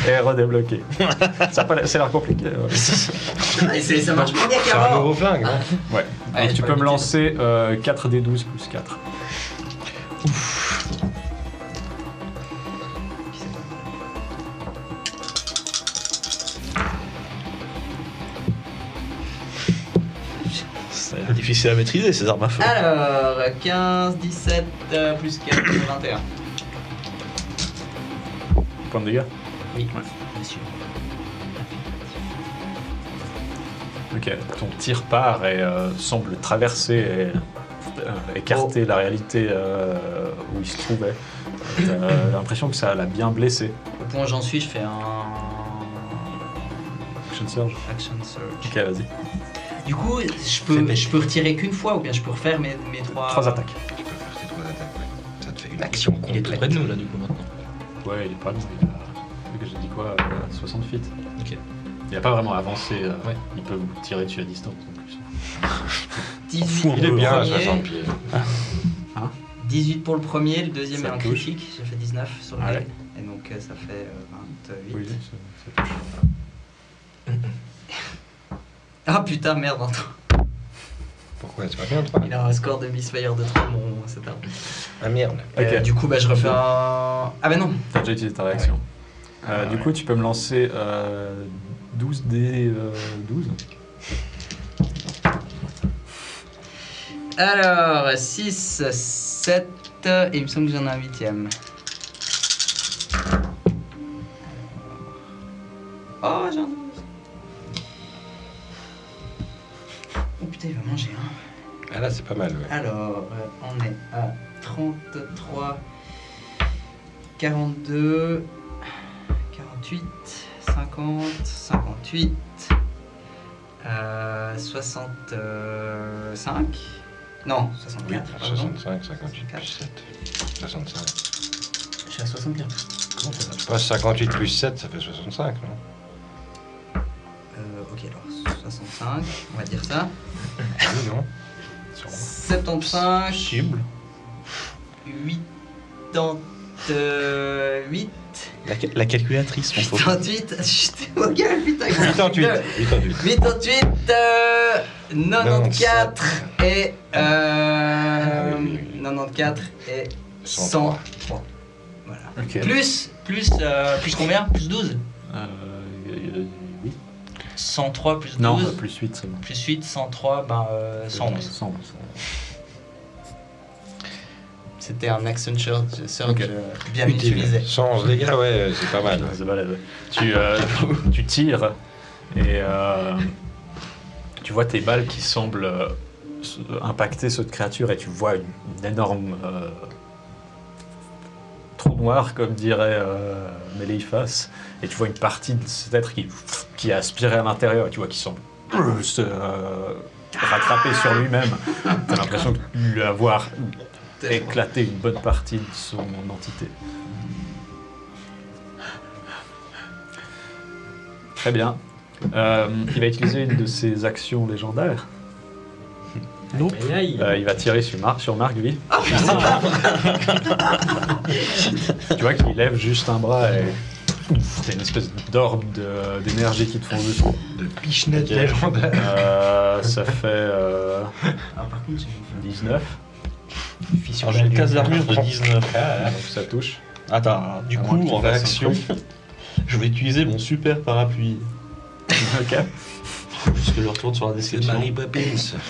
et redébloqué. Ça a l'air compliqué. Ouais. Ça marche pas bien C'est un qu'avant. nouveau flingue, non Ouais. Ouais, Donc tu pas peux me utile. lancer 4d12 plus 4. C'est difficile à maîtriser ces armes à feu. Alors, 15, 17, plus 4, 21. Point de dégâts. Oui, Ouais. bien sûr. Ok. Ton tir part et semble traverser et écarter la réalité où il se trouvait. T'as l'impression que ça l'a bien blessé. Au point où j'en suis, je fais un Action surge. action search. Ok, vas-y. Du coup, je peux retirer qu'une fois ou bien je peux refaire mes 3... 3 attaques. Tu peux faire tes 3 attaques, ouais. Ça te fait une action Il est tout complète. près de nous là du coup maintenant. Ouais, il est pas loin. Il a, vu que j'ai dit quoi 60 feet. Ok. Il a pas vraiment avancé. Ouais. Il peut vous tirer dessus à distance. Donc, 18 Il est bien à pour le 60 premier, pieds. 18 pour le premier, le deuxième Ça est un touche. critique, j'ai fait 19 sur le Ah dé. ouais. Et donc ça fait 28. oui, ça touche. Ah putain, merde, Antoine. Pourquoi? Tu vas bien, toi? Il a un score de Misfire de 3, mon cet arme. Ah merde. Ok. Du coup, bah, je refais un... Ah bah non. T'as déjà utilisé ta réaction. Du coup, tu peux me lancer 12 d 12. Alors, 6, 7, et il me semble que j'en ai un 8ème. Oh, j'en ai 12. Oh putain, il va manger un. Ah là, c'est pas mal, ouais. Alors, on est à 33, 42, 48, 50, 58, 65. Non, 64. Oui, pardon. 65, 58, plus 7. 65. Je suis à 64. Je passe 58 plus 7, ça fait 65, non? Ok, alors 65, on va dire ça. Oui, non? 75, Cible. 88, La calculatrice, mon pauvre. 88, chut, mon gars, putain, 88. 88, 94 et 94 et 103. Voilà. Ok. Plus combien? Plus 12? Oui. 103 plus 12. Non, plus 8, c'est bon. Plus 8, 103, 111. 111. C'était un action surge Ok. bien utilisé. 111 dégâts, ouais, c'est pas mal. C'est balèze. Tu tires et tu vois tes balles qui semblent impacter cette créature et tu vois une énorme trou noir, comme dirait Méléiphas, et tu vois une partie de cet être qui est aspiré à l'intérieur et tu vois qu'il semble se rattraper sur lui-même. T'as l'impression de lui avoir éclaté une bonne partie de son entité. Très bien. Il va utiliser une de ses actions légendaires. Nope. Il va tirer sur Marc, lui. Tu vois qu'il lève juste un bras et t'as une espèce d'orbe d'énergie qui te fonce dessus. De pichenette légendaire. Ça fait par contre, 19. Alors j'ai une case d'armure de 19. Donc ça touche. Attends, du À coup, moins que tu en fasses un réaction, je vais utiliser mon super parapluie. Ok. Puisque je retourne sur la C'est description. Mary Poppins.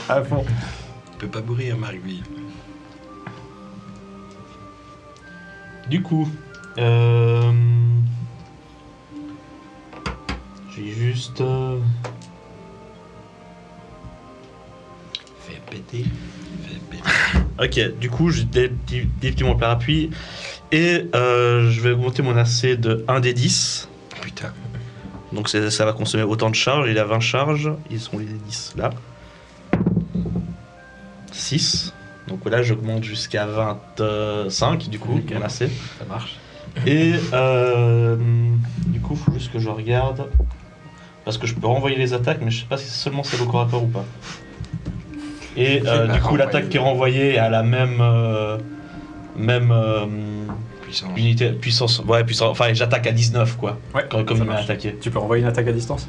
À fond. Il peut pas mourir, Marie. Du coup, j'ai juste... Fais péter. Fais péter. Ok, du coup, je déplie mon parapluie et je vais augmenter mon AC de 1 des 10. Putain. Donc ça va consommer autant de charges. Il a 20 charges. Ils sont les 10 là. 6. Donc là, j'augmente jusqu'à 25 du coup, Ok. mon AC. Ça marche. Et du coup, il faut juste que je regarde. Parce que je peux renvoyer les attaques, mais je sais pas si c'est seulement celle au corps à corps ou pas. Et du coup, l'attaque qui est renvoyée a la même Puissance. unité, puissance. Ouais, puissance. Enfin, j'attaque à 19 quoi. Ouais, Comme ça il m'a marche. attaqué. Tu peux envoyer une attaque à distance?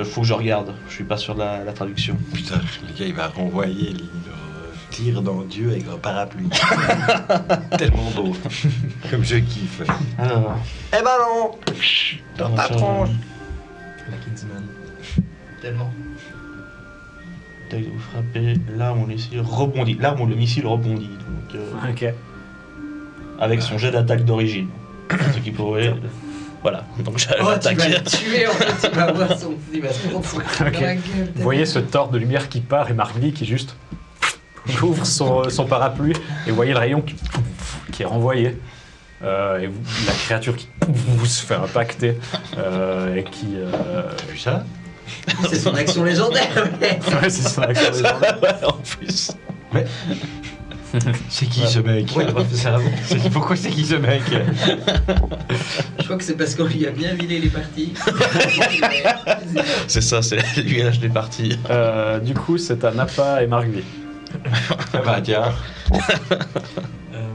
Faut que je regarde. Je suis pas sûr de la traduction. Putain, le gars, il va renvoyer les tirs dans Dieu avec un parapluie. Tellement beau. Comme je kiffe. Alors. Eh ben non. Dans ta tronche. La Kingsman. tellement. Tac, vous frappez. L'arme ou le missile rebondit. L'arme ou le missile rebondit. Donc, Ok. avec son jet d'attaque d'origine. Ce qui pourrait. Voilà. Donc j'ai Oh, tu vas attaqué. le tuer en fait, il va voir son. Il va se prendre son coup dans Ok. la gueule. Vous voyez ce tord de lumière qui part et Marc-Lee qui juste ouvre son parapluie et vous voyez le rayon qui est renvoyé. Et la créature qui se fait impacter et qui... T'as vu ça? C'est son action légendaire, mais. Ouais, c'est son action légendaire. En plus. C'est qui ce mec? Ouais, il a pas fait ça avant. Pourquoi c'est qui ce mec? Je crois que c'est parce qu'on lui a bien vidé les parties. C'est ça, c'est lui lâche des parties. Du coup, c'est à Nappa et Marc-Lee. Bah tiens,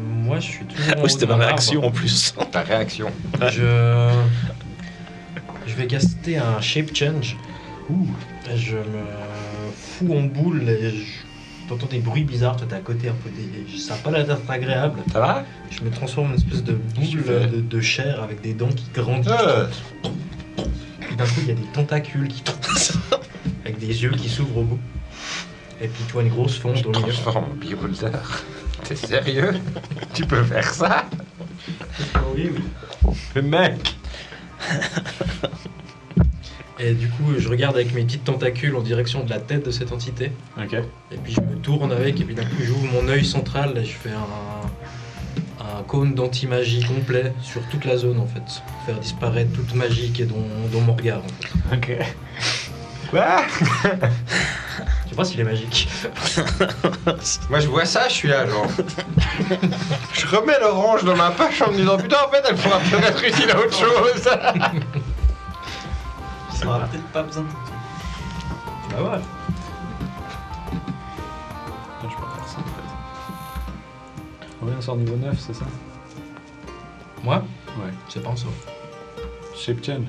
Moi, je suis toujours en haut Oui, c'était de ma mon réaction arbre. en plus. ta réaction. Je vais caster un shape change. Je me fous en boule et t'entends des bruits bizarres. Toi, t'es à côté un peu des. Ça n'a pas l'air d'être agréable. Ça va? Je me transforme en une espèce de boule Super. de chair avec des dents qui grandissent. Puis d'un coup, il y a des tentacules qui tombent avec des yeux qui s'ouvrent au bout. Et puis tu vois une grosse fonte Je au milieu. transforme en beholder. T'es sérieux? Tu peux faire ça? Oui, oui. Le mec! Et du coup, je regarde avec mes petites tentacules en direction de la tête de cette entité. Ok. Et puis je me tourne avec, et puis d'un coup, j'ouvre mon œil central et je fais un cône d'anti-magie complet sur toute la zone en fait. Pour faire disparaître toute magie qui est dans mon regard en fait. Ok. Quoi? sais pas s'il est magique. Moi je vois ça, je suis là genre. Je remets l'orange dans ma poche en me disant putain en fait elle pourra peut-être être utile à autre chose. Ça aura peut-être pas besoin de tout. Bah ouais. Je peux faire ça en fait. Combien sort niveau 9, c'est ça? Moi Ouais. C'est pas en sort. Shape Change.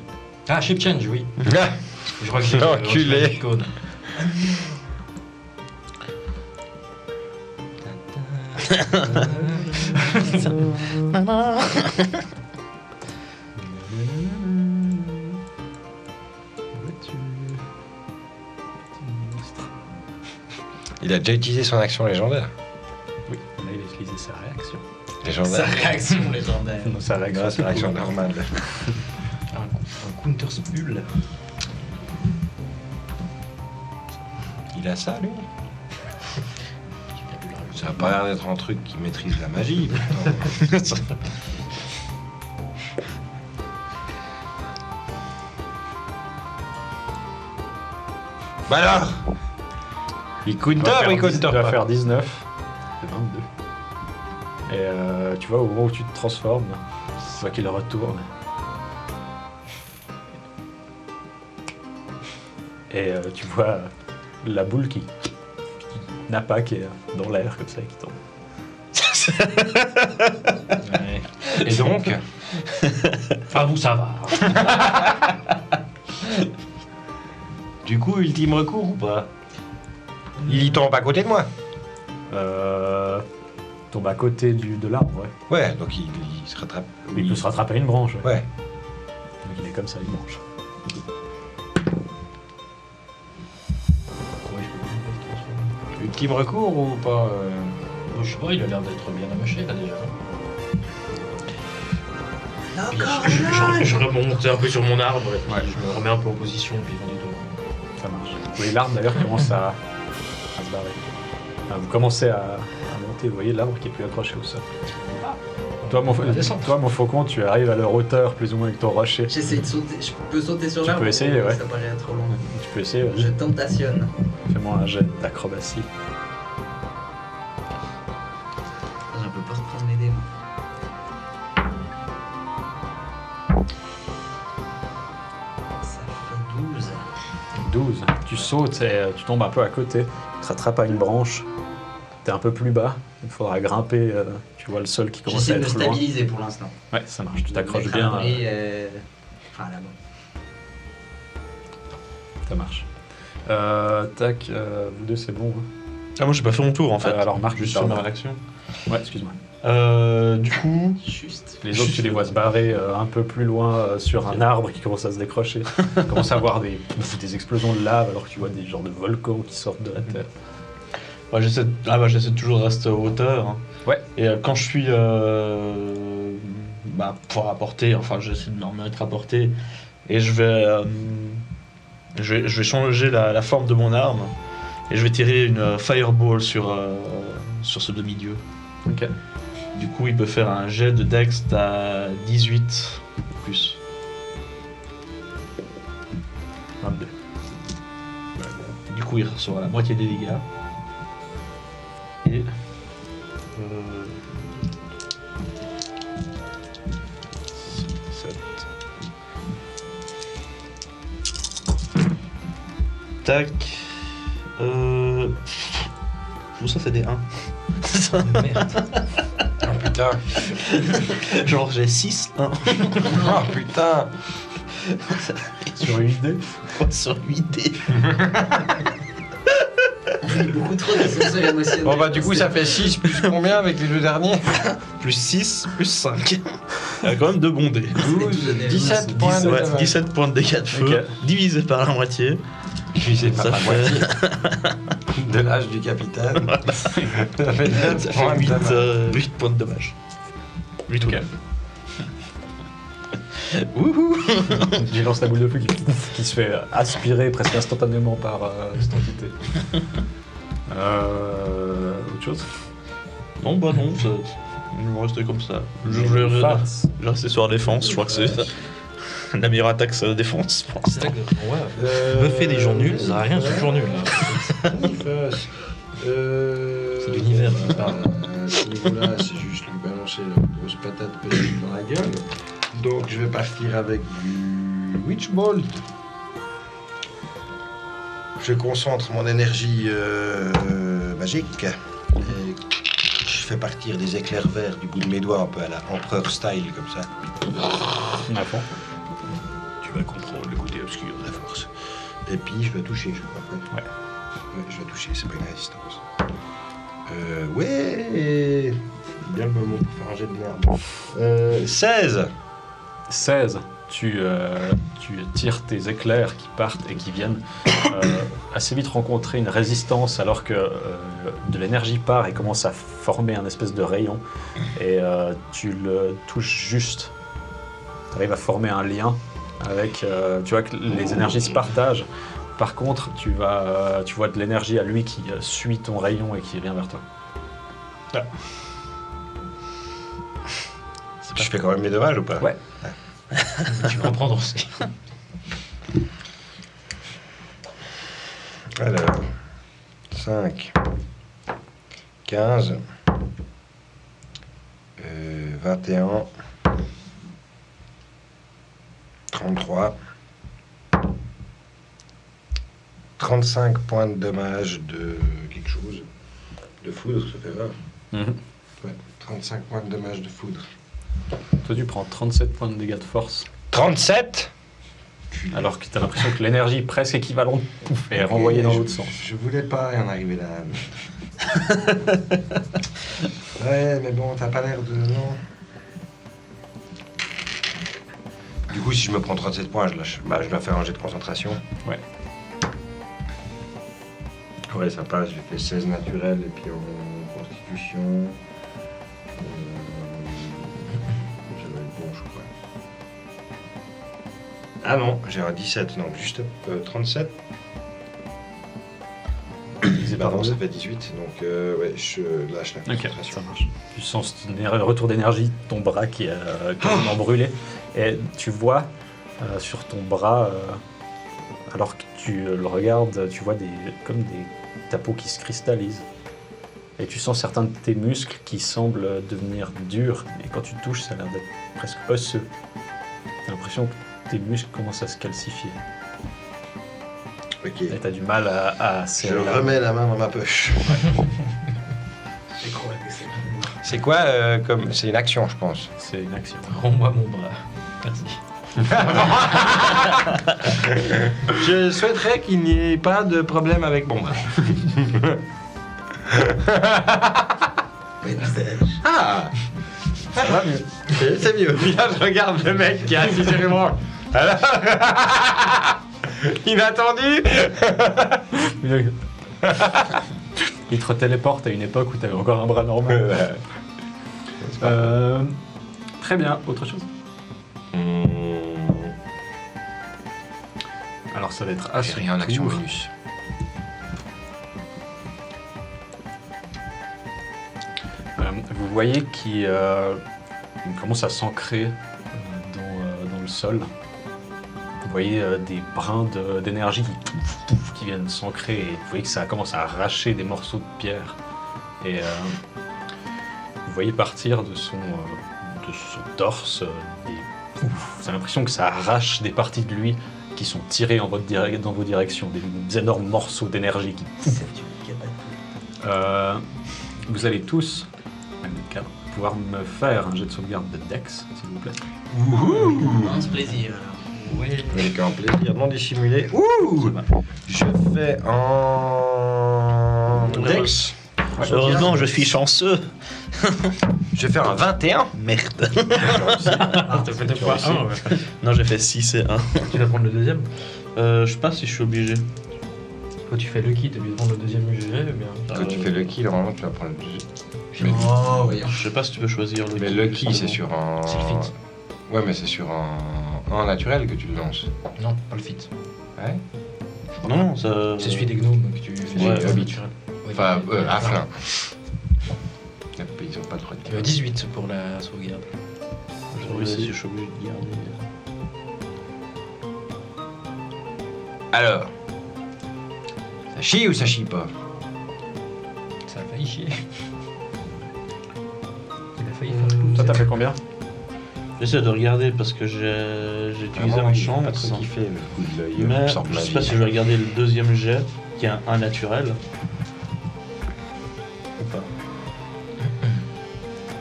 Ah, Shape Change, oui. Je crois que j'ai L'enculé. reçu l'icône. Il a déjà utilisé son action légendaire. Oui, là il a utilisé sa réaction. Sa Légendaire. réaction légendaire. Non, sa réaction, Non, c'est réaction normale. Un counter spul. Il a ça lui. Ça a pas l'air d'être un truc qui maîtrise la magie. pourtant. Bah alors. Il counter ou il counter Tu dois pas faire 19. C'est 22. Et tu vois, au moment où tu te transformes, c'est toi qui le retourne. Et tu vois la boule qui n'a pas, qui est dans l'air comme ça et qui tombe. Ouais. Et donc Ah, vous, ça va. Du coup, ultime recours ou pas? Il y tombe à côté de moi. Tombe à côté de l'arbre, ouais. Ouais, donc il se rattrape. Il peut se rattraper à une branche, ouais. Ouais. Donc il est comme ça, il mange. Ultime recours ou pas Je sais pas, il a l'air d'être bien amoché là déjà. Puis Encore je remonte un peu sur mon arbre, et puis Ouais. je me remets un peu en position, puis on est tout. Ça marche. Vous voyez l'arbre d'ailleurs commence à se barrer. Enfin, vous commencez à monter, vous voyez l'arbre qui est plus accroché au sol. Toi mon faucon, tu arrives à leur hauteur plus ou moins avec ton rocher. J'essaie de sauter. Je peux sauter sur Tu l'arbre. peux essayer, ouais. Ça paraît trop long. Tu peux essayer, Je tentationne. fais-moi un jet d'acrobatie. Je peux pas reprendre mes dés. Moi. Ça fait 12. 12. Tu sautes et tu tombes un peu à côté. Tu te rattrapes à une branche. T'es un peu plus bas. Il faudra grimper. Tu vois le sol qui commence J'essaie à de me être loin. stabiliser pour l'instant. Ouais, ça marche. Tu t'accroches Mettre bien. un abri, enfin là-bas. Ça marche. Tac, vous deux, c'est bon. Hein. Ah, moi j'ai pas fait mon tour en fait. Alors, Marc, juste tu sur parles. ma réaction. Ouais, excuse-moi. Du coup, Juste. Les autres, tu les vois se barrer un peu plus loin sur un arbre qui commence à se décrocher. Tu commences à voir des explosions de lave alors que tu vois des genres de volcans qui sortent de la terre. ouais, j'essaie toujours de rester en hauteur. Hein. Ouais. Et quand je suis pour apporter, enfin j'essaie de me remettre à portée, et je vais changer la forme de mon arme et je vais tirer une fireball sur ce demi-dieu. Ok. Du coup, il peut faire un jet de dex à 18 plus. 22. Du coup, il reçoit la moitié des dégâts. Et 7. Tac. Tout ça, c'est des 1. Merde. Oh putain. Genre, j'ai 6, 1. Oh putain. Sur une idée Sur 8 dés. Beaucoup trop d'ascenseurs émotionnels. Bon bah du coup ça fait 6 plus combien avec les deux derniers? Plus 6, plus 5. Il y a quand même 2 bons dés. 17 points de Ouais, dommage. 17 points de dégâts de feu, Ok. divisé par la moitié. Divisé par Ça la fait- moitié de l'âge du capitaine. Ça fait 9 Ça points fait de 8, dommage. points de dommage. 8 Ok. Wouhou. J'y lance la boule de feu qui se fait aspirer presque instantanément par cette entité. Autre chose? Non, bah non, je vais rester comme ça. Je vais Face. rester sur la défense, je crois que c'est ça. La meilleure attaque, ça défense. C'est vrai que, ouais, buffer des gens nuls, ça sert à rien, c'est toujours nul. C'est l'univers qui parle. À ce niveau-là, c'est juste lui balancer la grosse patate petite dans la gueule. Donc je vais partir avec du Witch Bolt. Je concentre mon énergie magique. Et je fais partir des éclairs verts du bout de mes doigts, un peu à la Empereur style, comme ça. À fond. Tu vas comprendre le côté obscur de la force. Et puis je vais toucher, je crois. Ouais. Ouais, je vais toucher, c'est pas une résistance. Ouais. C'est bien le moment pour faire un jet de merde. 16. 16. Tu tires tes éclairs qui partent et qui viennent assez vite rencontrer une résistance alors que de l'énergie part et commence à former un espèce de rayon. Et tu le touches juste. Tu arrives à former un lien avec... tu vois que les énergies se partagent. Par contre, tu vois de l'énergie à lui qui suit ton rayon et qui vient vers toi. Ah. Je fais quand même mes dommages ou pas? Ouais. Tu peux en prendre aussi. Alors, 5, 15, 21, 33, 35 points de dommage de quelque chose. De foudre, ça fait 20. Ouais, 35 points de dommage de foudre. Toi, tu prends 37 points de dégâts de force. 37? Alors que tu as l'impression que l'énergie presque équivalente pouf, est renvoyée dans l'autre sens. Je voulais pas en arriver là. Ouais, mais bon, t'as pas l'air de... Non. Du coup, si je me prends 37 points, je lâche. Bah, je dois faire un jet de concentration. Ouais. Ouais, ça passe. J'ai fait 16 naturel et puis en constitution... ça doit être bon, je crois. Ah non, j'ai un 17, donc juste 37. Pardon, ça fait 18, donc ouais, je lâche la Ok, concentration. ça marche. Tu sens ce retour d'énergie, ton bras qui est quasiment brûlé. Et tu vois sur ton bras, alors que tu le regardes, tu vois comme ta peau qui se cristallise. Et tu sens certains de tes muscles qui semblent devenir durs. Et quand tu touches, ça a l'air d'être presque osseux. Tu as l'impression que tes muscles commencent à se calcifier. Ok. Et tu as du mal à Je serrer la remets la main dans ma poche. C'est quoi c'est... C'est quoi comme... C'est une action, je pense. C'est une action. Rends-moi mon bras. Merci. Je souhaiterais qu'il n'y ait pas de problème avec mon bras. Ah, Ça va mieux. c'est mieux. Puis là, je regarde le mec qui est assis sur moi. Alors... Inattendu. Il te téléporte à une époque où tu avais encore un bras normal. Très bien, autre chose. Alors ça va être à J'ai son rien en action tour. bonus. Vous voyez qu'il commence à s'ancrer dans le sol. Vous voyez des brins d'énergie qui viennent s'ancrer et vous voyez que ça commence à arracher des morceaux de pierre. Et vous voyez partir de son torse vous avez l'impression que ça arrache des parties de lui qui sont tirées dans vos directions, des énormes morceaux d'énergie qui... vous allez tous pouvoir me faire un jet de sauvegarde de Dex, s'il vous plaît. Immense plaisir. Ouais. Avec un plaisir non dissimulé. Ouh, je fais en Dex. Heureusement, je suis chanceux. Je vais faire un 21. Merde. T'as fait 2 fois 1, ouais. Non, j'ai fait 6 et 1. Tu vas prendre le deuxième. Je sais pas si je suis obligé. Quand tu fais le kit, t'es obligé de prendre le deuxième UGG, ou bien... Quand tu fais le kill, normalement, tu vas prendre le deuxième. Oh, voyons. Je sais pas si tu peux choisir le Mais le key, c'est sur un... C'est le fit. Ouais, mais c'est sur un naturel que tu le lances. Non, pas le fit. Ouais. Non, non, ça. C'est celui des gnomes que tu fais Ouais, sur habituel. Oui. Enfin, à flin. Ils ont pas le droit de 18 pour la sauvegarde. Je sais pas si je suis obligé de garder. Alors, ça chie ou ça chie pas? Ça a failli chier. Il a failli faire tout. Toi, t'as fait combien? J'essaie de regarder parce que j'ai utilisé Vraiment, un il a pas chance. trop kiffé le coup de l'œil. Mais sans je sais la pas vie. si je vais regarder le deuxième jet, qui est un naturel. Ou pas.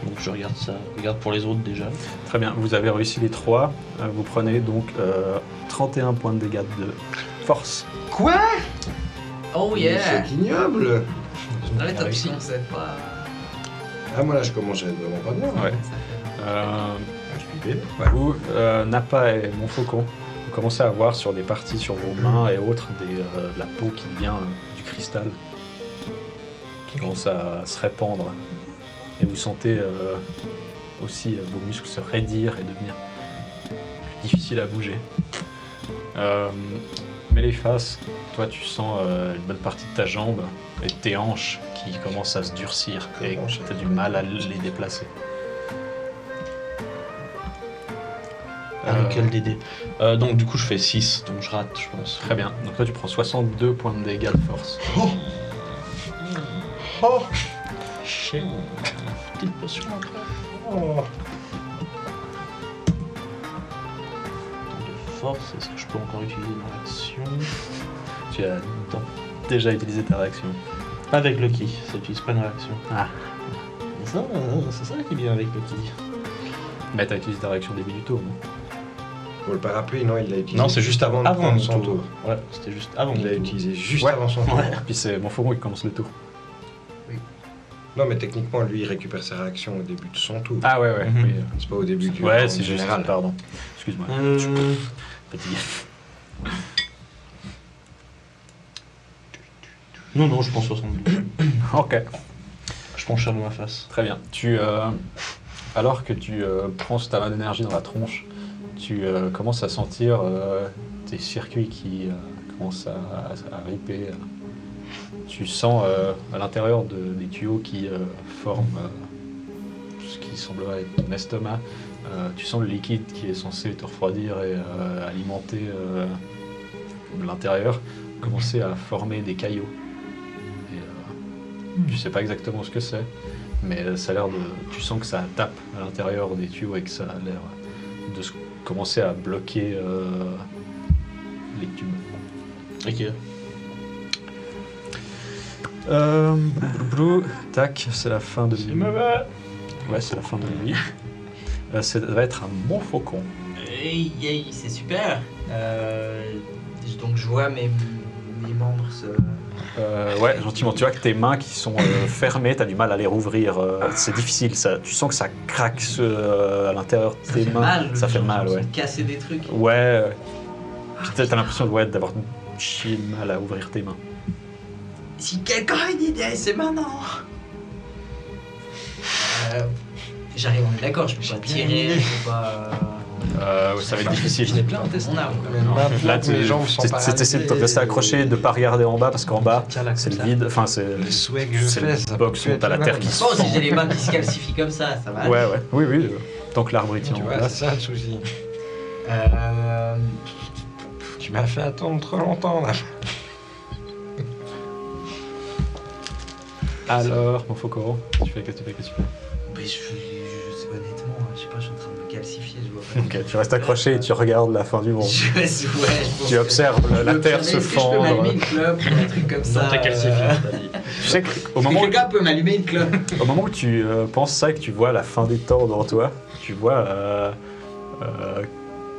Donc je regarde ça. Je regarde pour les autres déjà. Très bien, vous avez réussi les 3. Vous prenez donc 31 points de dégâts de force. Quoi? Oh Mais yeah! c'est ignoble. Ah ouais, t'as réussi. réussi, c'est pas. Ah, moi là, je commence à être vraiment pas bien. Ouais. Ça fait- Je suis bébé. Ouais. Vous, Nappa et Montfaucon, vous commencez à voir sur des parties sur vos mains et autres de la peau qui devient du cristal, qui commence à se répandre. Et vous sentez aussi vos muscles se raidir et devenir plus difficiles à bouger. Méléphas, toi tu sens une bonne partie de ta jambe et de tes hanches qui commencent à se durcir et Comment tu as du mal à les déplacer. Avec quel DD Donc du coup je fais 6, donc je rate je pense. Très bien. Donc toi tu prends 62 points de dégâts de force. Oh. Chier. Petite potion après. Oh. De force, est-ce que je peux encore utiliser mon action? Tu as déjà utilisé ta réaction. Pas avec Lucky, ça utilise pas une réaction. Ah. C'est ça qui est bien avec Lucky. Mais t'as utilisé ta réaction début du tour, non? Pour le parapluie, non, il l'a utilisé Non, c'est juste avant de prendre mon son tour. tour. Ouais, c'était juste avant Il mon l'a tour. utilisé juste Ouais. avant son tour. Puis c'est Montfaucon qui commence le tour. Non, mais techniquement, lui, il récupère sa réaction au début de son tour. Ah ouais, ouais. Mhm. Oui. C'est pas au début du Ouais, tour c'est juste. général. Pardon. Excuse-moi. Fatigué. Non, je prends 72. Ok. Je prends cher de ma face. Très bien. Alors que tu prends ta main d'énergie dans la tronche, tu commences à sentir tes circuits qui commencent à riper. Tu sens à l'intérieur des tuyaux qui forment ce qui semblerait être ton estomac, tu sens le liquide qui est censé te refroidir et alimenter l'intérieur commencer à former des caillots. Et, tu sais pas exactement ce que c'est, mais ça a l'air de. Tu sens que ça tape à l'intérieur des tuyaux et que ça a l'air de commencer à bloquer les tubes. Ok. Tac, c'est la fin de C'est nuit. mauvais. Ouais, c'est la fin de nuit. Ça va être un Montfaucon. Hey, hey, c'est super! Donc je vois mes membres se. Ouais, gentiment. Tu vois que tes mains qui sont fermées, t'as du mal à les rouvrir. C'est difficile. Tu sens que ça craque à l'intérieur de Ça tes fait mains. mal, Ça fait genre, mal, j'ai ouais. casser des trucs. Ouais. Puis t'as l'impression d'avoir chier le mal à ouvrir tes mains. Si quelqu'un a une idée, c'est maintenant! J'arrive, on est d'accord, je peux pas tirer, je peux pas. Ça va être difficile. Je n'ai plein en test. Mon arme. Là, mes jambes sont t'essaies de te rester accroché, de pas regarder en bas parce qu'en bas, c'est le vide. Enfin, c'est Le souhait que je c'est fais, le ça box peut où être t'as la mal. terre qui se Bon, si fend. j'ai les mains qui se calcifient comme ça va. Ouais, ouais. Oui, oui. Tant que l'arbre il tient Tu en vois, place. c'est ça le souci. Euh... Tu m'as fait attendre trop longtemps là. Alors, mon Faucon, qu'est-ce que tu fais? Mais je sais honnêtement, je sais pas, je suis en train de me calcifier, je vois pas. Ok, tu restes accroché et tu regardes la fin du monde. Je pense Tu observes la que- terre se Est-ce que je peux m'allumer fendre. une clope ou un truc comme ça? Non, t'as calcifié. Tu sais qu'au Est-ce que moment, quelqu'un peut m'allumer une clope? au moment où tu penses ça et que tu vois la fin des temps devant toi, tu vois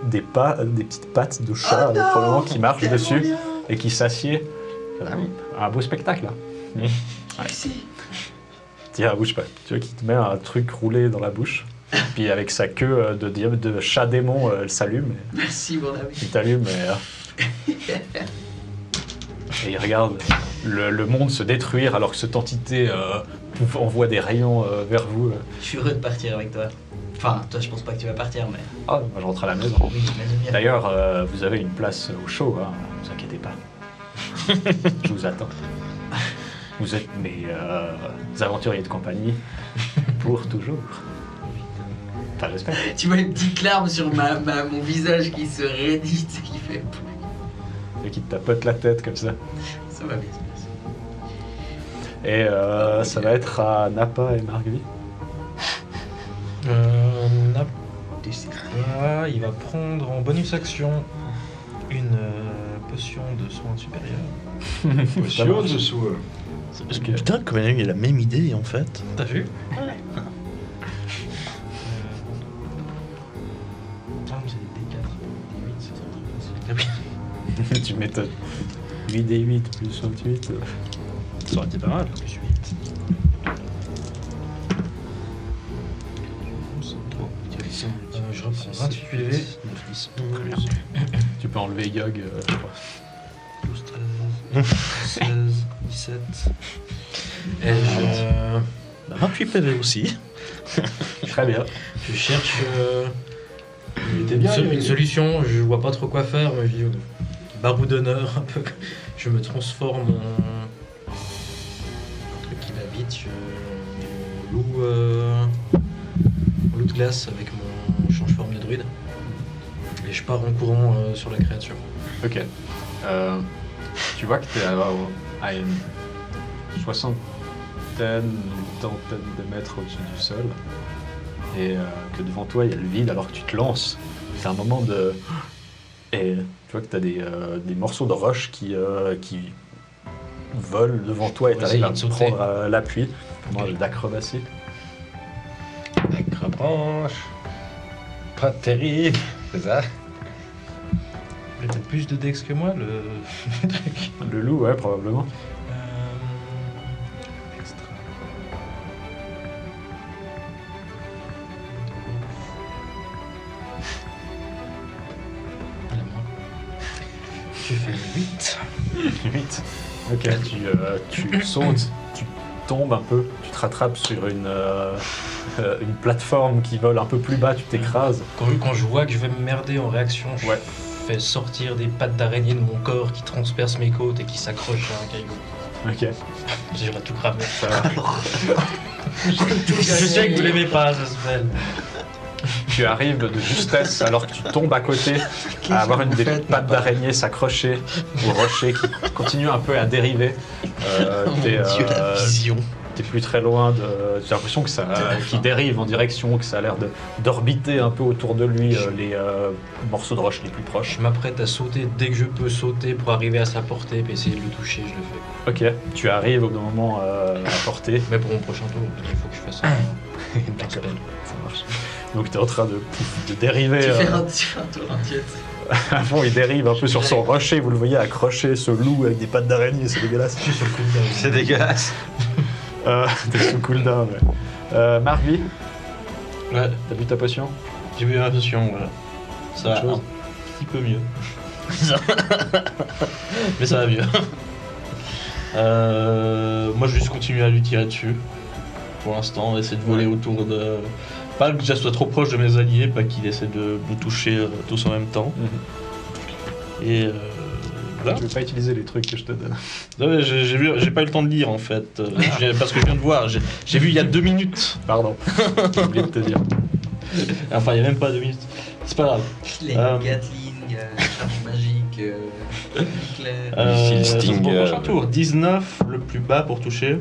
des petites pattes de chat Oh non, probablement qui marchent tellement dessus bien. et qui s'assied. Un beau spectacle là. Merci. Tiens, bouge pas. Tu vois qu'il te met un truc roulé dans la bouche. Puis avec sa queue de chat démon, elle s'allume. Merci mon ami. Il t'allume et il regarde le monde se détruire alors que cette entité envoie des rayons vers vous. Je suis heureux de partir avec toi. Enfin, toi je pense pas que tu vas partir, mais... Ah, moi je rentre à la maison. Oui, j'imagine bien. D'ailleurs, vous avez une place au show, hein, ne vous inquiétez pas. Je vous attends. Vous êtes mes aventuriers de compagnie pour toujours. Enfin, j'espère. Tu vois une petite larme sur mon visage qui se raidit, qui fait... et qui te tapote la tête comme ça. Ça va bien se passer. Et ça va être à Nappa et Margvi. Napa, il va prendre en bonus action une potion de soin supérieur. Potion de soin. Parce que putain, comme il a la même idée en fait. T'as vu? Ah, mais c'est des D4, des 8, c'est ça. Tu mets ta 8d8 plus 28. Ça aurait été pas mal. Plus 8. Je reprends 28 PV. 9, 10, 11, Tu peux enlever Yog, je crois. 12, 13, 16, 17. Et je... bah, 28 PV aussi. Très bien. Je cherche était bien, une solution, je vois pas trop quoi faire, mais je dis barou d'honneur un peu. Je me transforme en truc qui m'habite, je loup de glace avec mon change-forme de druide. Et je pars en courant sur la créature. Ok. Tu vois que tu es à une soixantaine, une centaine de mètres au-dessus du sol. Et que devant toi, il y a le vide alors que tu te lances. C'est un moment de... Et tu vois que tu as des morceaux de roche qui volent devant toi et Faut tu arrives à essayer de sauter. prendre l'appui. Moi, j'ai d'acrobatie. Accrobranche. Pas terrible, c'est ça? Il a peut-être plus de dex que moi, le truc. Le loup, ouais, probablement. Extra. Tu fais 8. 8. Ok, tu sautes, tu tombes un peu, tu te rattrapes sur une plateforme qui vole un peu plus bas, tu t'écrases. Quand je vois que je vais me merder en réaction, je Ouais. fais sortir des pattes d'araignée de mon corps qui transpercent mes côtes et qui s'accrochent à un caillou. Ok, J'aurais tout cramé. ça va. Je sais que vous l'aimez pas, ce spell. Tu arrives de justesse alors que tu tombes à côté à avoir une des pattes d'araignée s'accrocher au rocher qui continue un peu à dériver. T'es, Dieu, la vision. t'es plus très loin de... J'ai l'impression que ça, qu'il dérive en direction, que ça a l'air d'orbiter un peu autour de lui les morceaux de roche les plus proches. Je m'apprête à sauter dès que je peux sauter pour arriver à sa portée et essayer de le toucher, je le fais. Ok, tu arrives au bon moment à portée. Mais pour mon prochain tour, il faut que je fasse un spell. Ça marche. Donc t'es en train de dériver. Tu fais un tour entier. À fond, il dérive un peu sur son rocher. Vous le voyez accrocher ce loup avec des pattes d'araignée, c'est dégueulasse. Je suis sur le cooldown. C'est dégueulasse. T'es sous cooldown, ouais. Margui, Ouais, t'as bu ta potion? j'ai vu l'impression, voilà. Ça va Autre chose un petit peu mieux. Mais ça va mieux. Moi, je vais juste continuer à lui tirer dessus. Pour l'instant, essayer de voler autour de... Pas que je sois trop proche de mes alliés, pas qu'il essaie de nous toucher tous en même temps. Et voilà. Je vais pas utiliser les trucs que je te donne. Non, mais j'ai pas eu le temps de lire en fait, parce que je viens de voir, j'ai vu il y a 2 minutes. Pardon, j'ai oublié de te dire. Enfin, il y a même pas 2 minutes. C'est pas grave. Les Gatling, charge magique, éclair. Missile Ça, c'est pour Stinger. le prochain tour. 19, le plus bas pour toucher.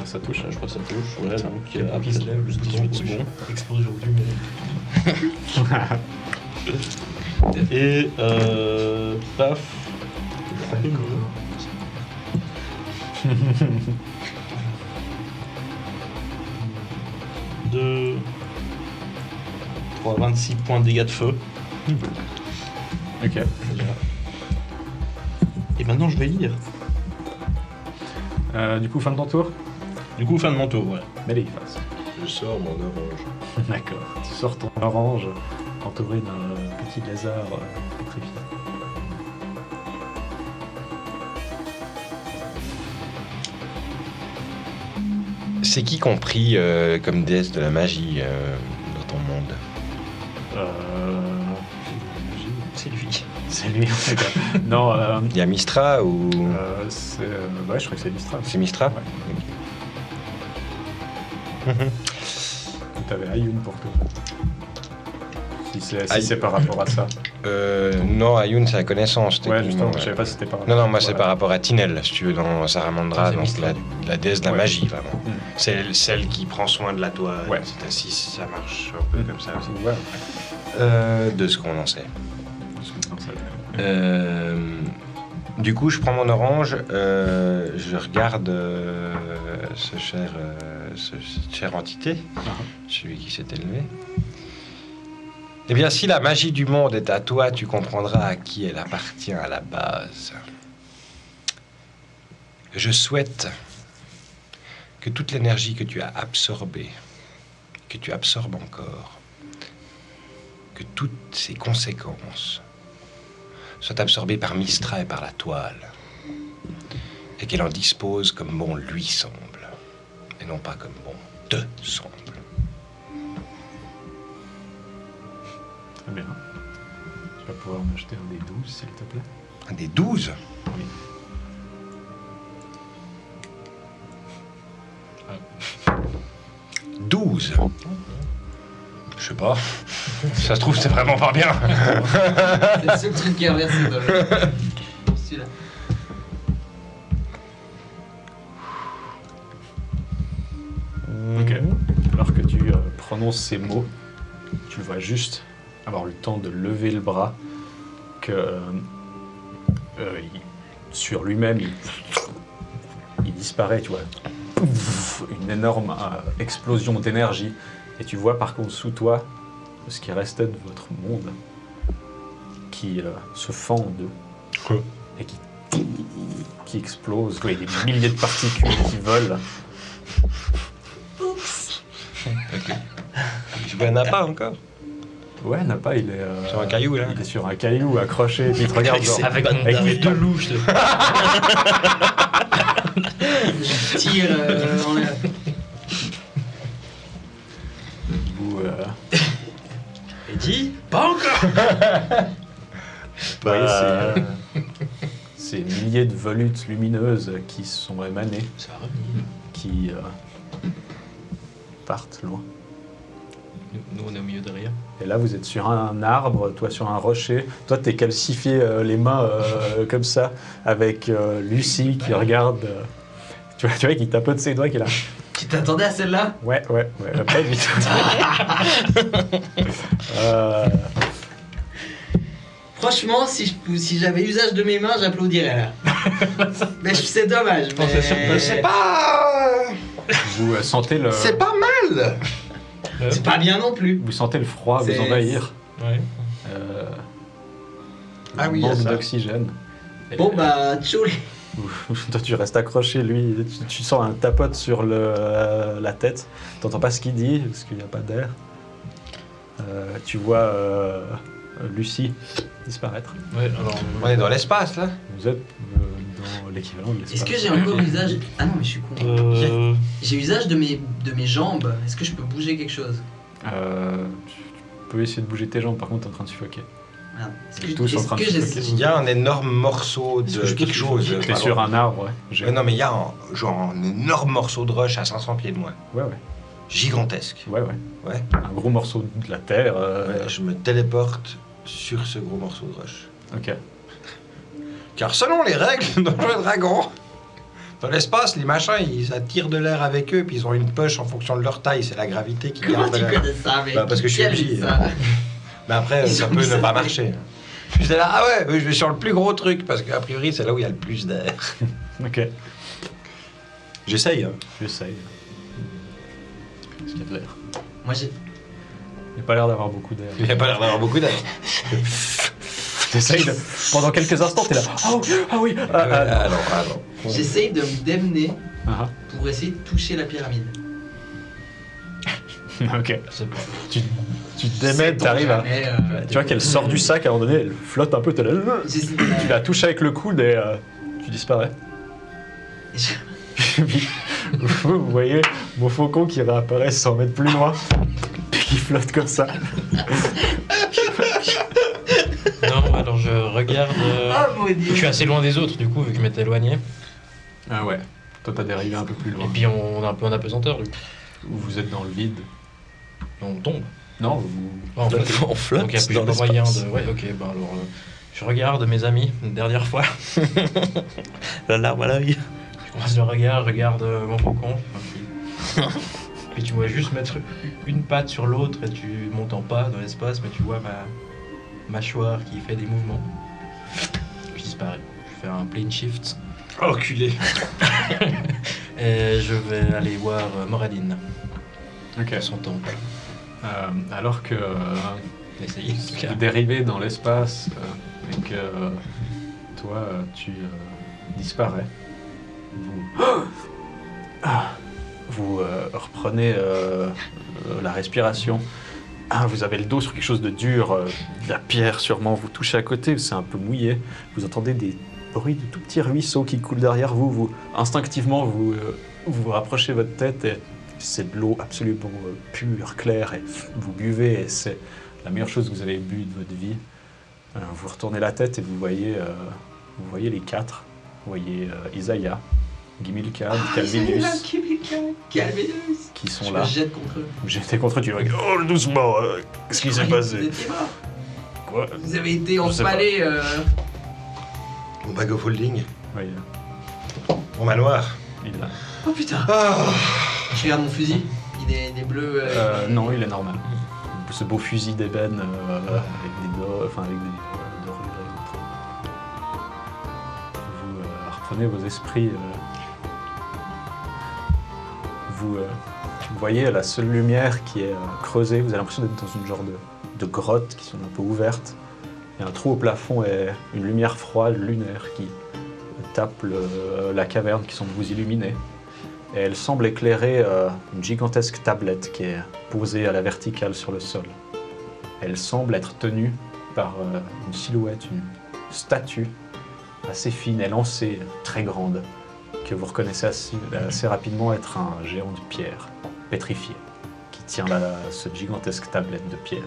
Ça touche. Je crois que ça touche. Ouais, donc Qui se lève, plus le 18, c'est bon. Explose aujourd'hui, mais... Et paf. Deux, 3, 26 points de dégâts de feu. Ok. Et maintenant je vais lire. Du coup, fin de ton tour? Du coup, fin de mon tour, ouais. Mets-les face. Je sors mon orange. D'accord. Tu sors ton orange entouré d'un petit lézard pétrifié. C'est qui compris comme déesse de la magie dans ton monde? C'est lui. C'est lui, d'accord. Non, Il y a Mistra ou... c'est... ouais, je crois que c'est Mistral. C'est Mistra? T'avais Ayun pour toi. si c'est par rapport à ça. Non, Ayun, c'est la connaissance. Ouais, techniquement, justement, je savais pas si c'était par rapport Non, moi, c'est voilà. par rapport à Tinel, si tu veux, dans Saramandra, C'est donc Mistral. la déesse de la Ouais. magie, vraiment. Mm. C'est celle qui prend soin de la toile, Ouais. etc. Si ça marche un peu comme ça aussi. Ouais. De ce qu'on en sait. Non, ça- Du coup, je prends mon orange, je regarde cette chère entité, celui qui s'est élevé. Eh bien, si la magie du monde est à toi, tu comprendras à qui elle appartient à la base. Je souhaite que toute l'énergie que tu as absorbée, que tu absorbes encore, que toutes ses conséquences soient absorbées par Mistra et par la toile, et qu'elle en dispose comme bon lui semble, et non pas comme bon te semble. Très bien. Tu vas pouvoir m'acheter un des 12, s'il te plaît. Un des 12 Oui. Ah. 12 Je sais pas. Si ça se trouve, c'est vraiment pas bien. C'est le seul truc qui est inversé dans le celui-là. Ok. Alors que tu prononces ces mots, tu le vois juste avoir le temps de lever le bras, que sur lui-même, il disparaît, tu vois. Une énorme explosion d'énergie. Et tu vois par contre sous toi ce qui restait de votre monde qui se fend en deux et qui explose. Ouais, il y a des milliers de particules qui volent. Je vois un appât encore. Ouais, Napa, il est Sur un caillou, là. Il est sur un caillou accroché, et puis il te regarde. genre, Avec avec une de louche. Tire en l'air. vous, Et dit pas encore. vous voyez ces milliers de volutes lumineuses qui sont émanées, Ça va revenir. qui partent loin. Nous, on est au milieu de rien. Et là, vous êtes sur un arbre, toi sur un rocher. Toi, t'es calcifié les mains comme ça, avec Lucie qui regarde. Tu vois, qui tapote ses doigts, qui est là. Tu t'attendais à celle-là? Ouais, pas vite. Franchement, si j'avais usage de mes mains, j'applaudirais là. Mais c'est dommage. Mais... C'est pas... Vous sentez le, C'est pas mal. C'est pas bien non plus. vous sentez le froid vous C'est- envahir. Ouais. Ah oui, il y a manque ça. d'oxygène. Et, Bon bah, tchou. toi, tu restes accroché, lui, tu sens un tapote sur la tête. T'entends pas ce qu'il dit, parce qu'il n'y a pas d'air. Tu vois Lucie disparaître. Ouais, alors. On est dans l'espace, là. Vous êtes dans l'équivalent de l'espace. Est-ce que j'ai encore usage... Ah non, mais je suis con. J'ai usage de mes jambes. Est-ce que je peux bouger quelque chose? Tu peux essayer de bouger tes jambes, par contre, t'es en train de suffoquer. Merde. Est-ce Ils sont tous en train de j'ai... suffoquer. Il y a un énorme morceau Est-ce de que je peux quelque chose. T'es sur un arbre, ouais. Ouais, non, mais il y a un énorme morceau de roche à 500 pieds de moi. Ouais. Gigantesque. Ouais. Ouais. Un gros morceau de la terre. Ouais, je me téléporte sur ce gros morceau de roche. Ok. Car selon les règles de Donjons et Dragons, dans l'espace, les machins, ils attirent de l'air avec eux, puis ils ont une poche en fonction de leur taille. C'est la gravité qui Comment garde tu l'air. connais ça, mec? Bah, parce que je suis Qui a obligé. dit ça Mais après, Ils ça ont peut mis ne ça pas dans les- marcher. J'étais là, ah ouais, oui, je vais sur le plus gros truc, parce qu'a priori, c'est là où il y a le plus d'air. Ok. J'essaye. Hein. J'essaye. Est-ce qu'il y a de l'air? Moi j'ai... Il n'y a pas l'air d'avoir beaucoup d'air. Il n'y a pas l'air d'avoir beaucoup d'air. T'essayes de... Pendant quelques instants, t'es là. Ah oui. Alors. J'essaye de me démener Ah, pour essayer de toucher la pyramide. ok. C'est pas. Tu te démènes, t'arrives à... Mais, Tu vois qu'elle sort du sac à un moment donné, elle flotte un peu, t'es là. j'essaie de Tu la touches avec le coude et tu disparais. Puis, vous voyez mon faucon qui réapparaît 100 mètres plus loin, puis qui flotte comme ça. Non, alors je regarde. Ah, maudit. Je suis assez loin des autres, du coup, vu que je m'étais éloigné. Ah ouais. Toi, t'as dérivé un peu plus loin. Et puis on est un peu en apesanteur, du coup. Vous êtes dans le vide. On tombe. Non, vous... En fait, On flotte donc il y a dans plusieurs l'espace. moyens de... Ouais, ok, ben alors... je regarde mes amis, une dernière fois. La larme à l'œil. Je commence le regard, regarde mon faucon. Puis tu vois juste mettre une patte sur l'autre et tu montes en pas dans l'espace, mais tu vois ma mâchoire qui fait des mouvements. Puis disparaît. Je fais un plane shift. Enculé. Et je vais aller voir Moradine, Ok. dans son temple. Alors que Essayer. vous dérivez dans l'espace et que toi, tu disparais, vous reprenez la respiration. Vous avez le dos sur quelque chose de dur, de la pierre sûrement vous touchez à côté, c'est un peu mouillé. Vous entendez des bruits de tout petits ruisseaux qui coulent derrière vous. Instinctivement, vous rapprochez votre tête et c'est de l'eau absolument pure, claire, et vous buvez et c'est la meilleure chose que vous avez bu de votre vie. Vous retournez la tête et vous voyez les quatre. Vous voyez Isaiah, Gimilcad, Calvinus, Calvinus. qui sont Je là. me jette contre eux. J'étais contre eux, tu vois. Oh, doucement, qu'est-ce qui s'est Vous passé? étiez morts. Quoi? Vous avez été Je sais pas. empalés. Mon bag of holding. Oui, Mon manoir. il est là. Oh putain. Ah. Je regarde mon fusil. Il est bleu. Non, il est normal. Ce beau fusil d'ébène avec des dos, enfin avec des dorures et autres. Vous reprenez vos esprits. Vous voyez la seule lumière qui est creusée. Vous avez l'impression d'être dans une genre de grotte qui sont un peu ouvertes. Il y a un trou au plafond et une lumière froide, lunaire, qui tape la caverne qui semble vous illuminer. Et elle semble éclairer une gigantesque tablette qui est posée à la verticale sur le sol. Elle semble être tenue par une silhouette, une statue assez fine, élancée, très grande, que vous reconnaissez assez rapidement être un géant de pierre, pétrifié, qui tient cette gigantesque tablette de pierre.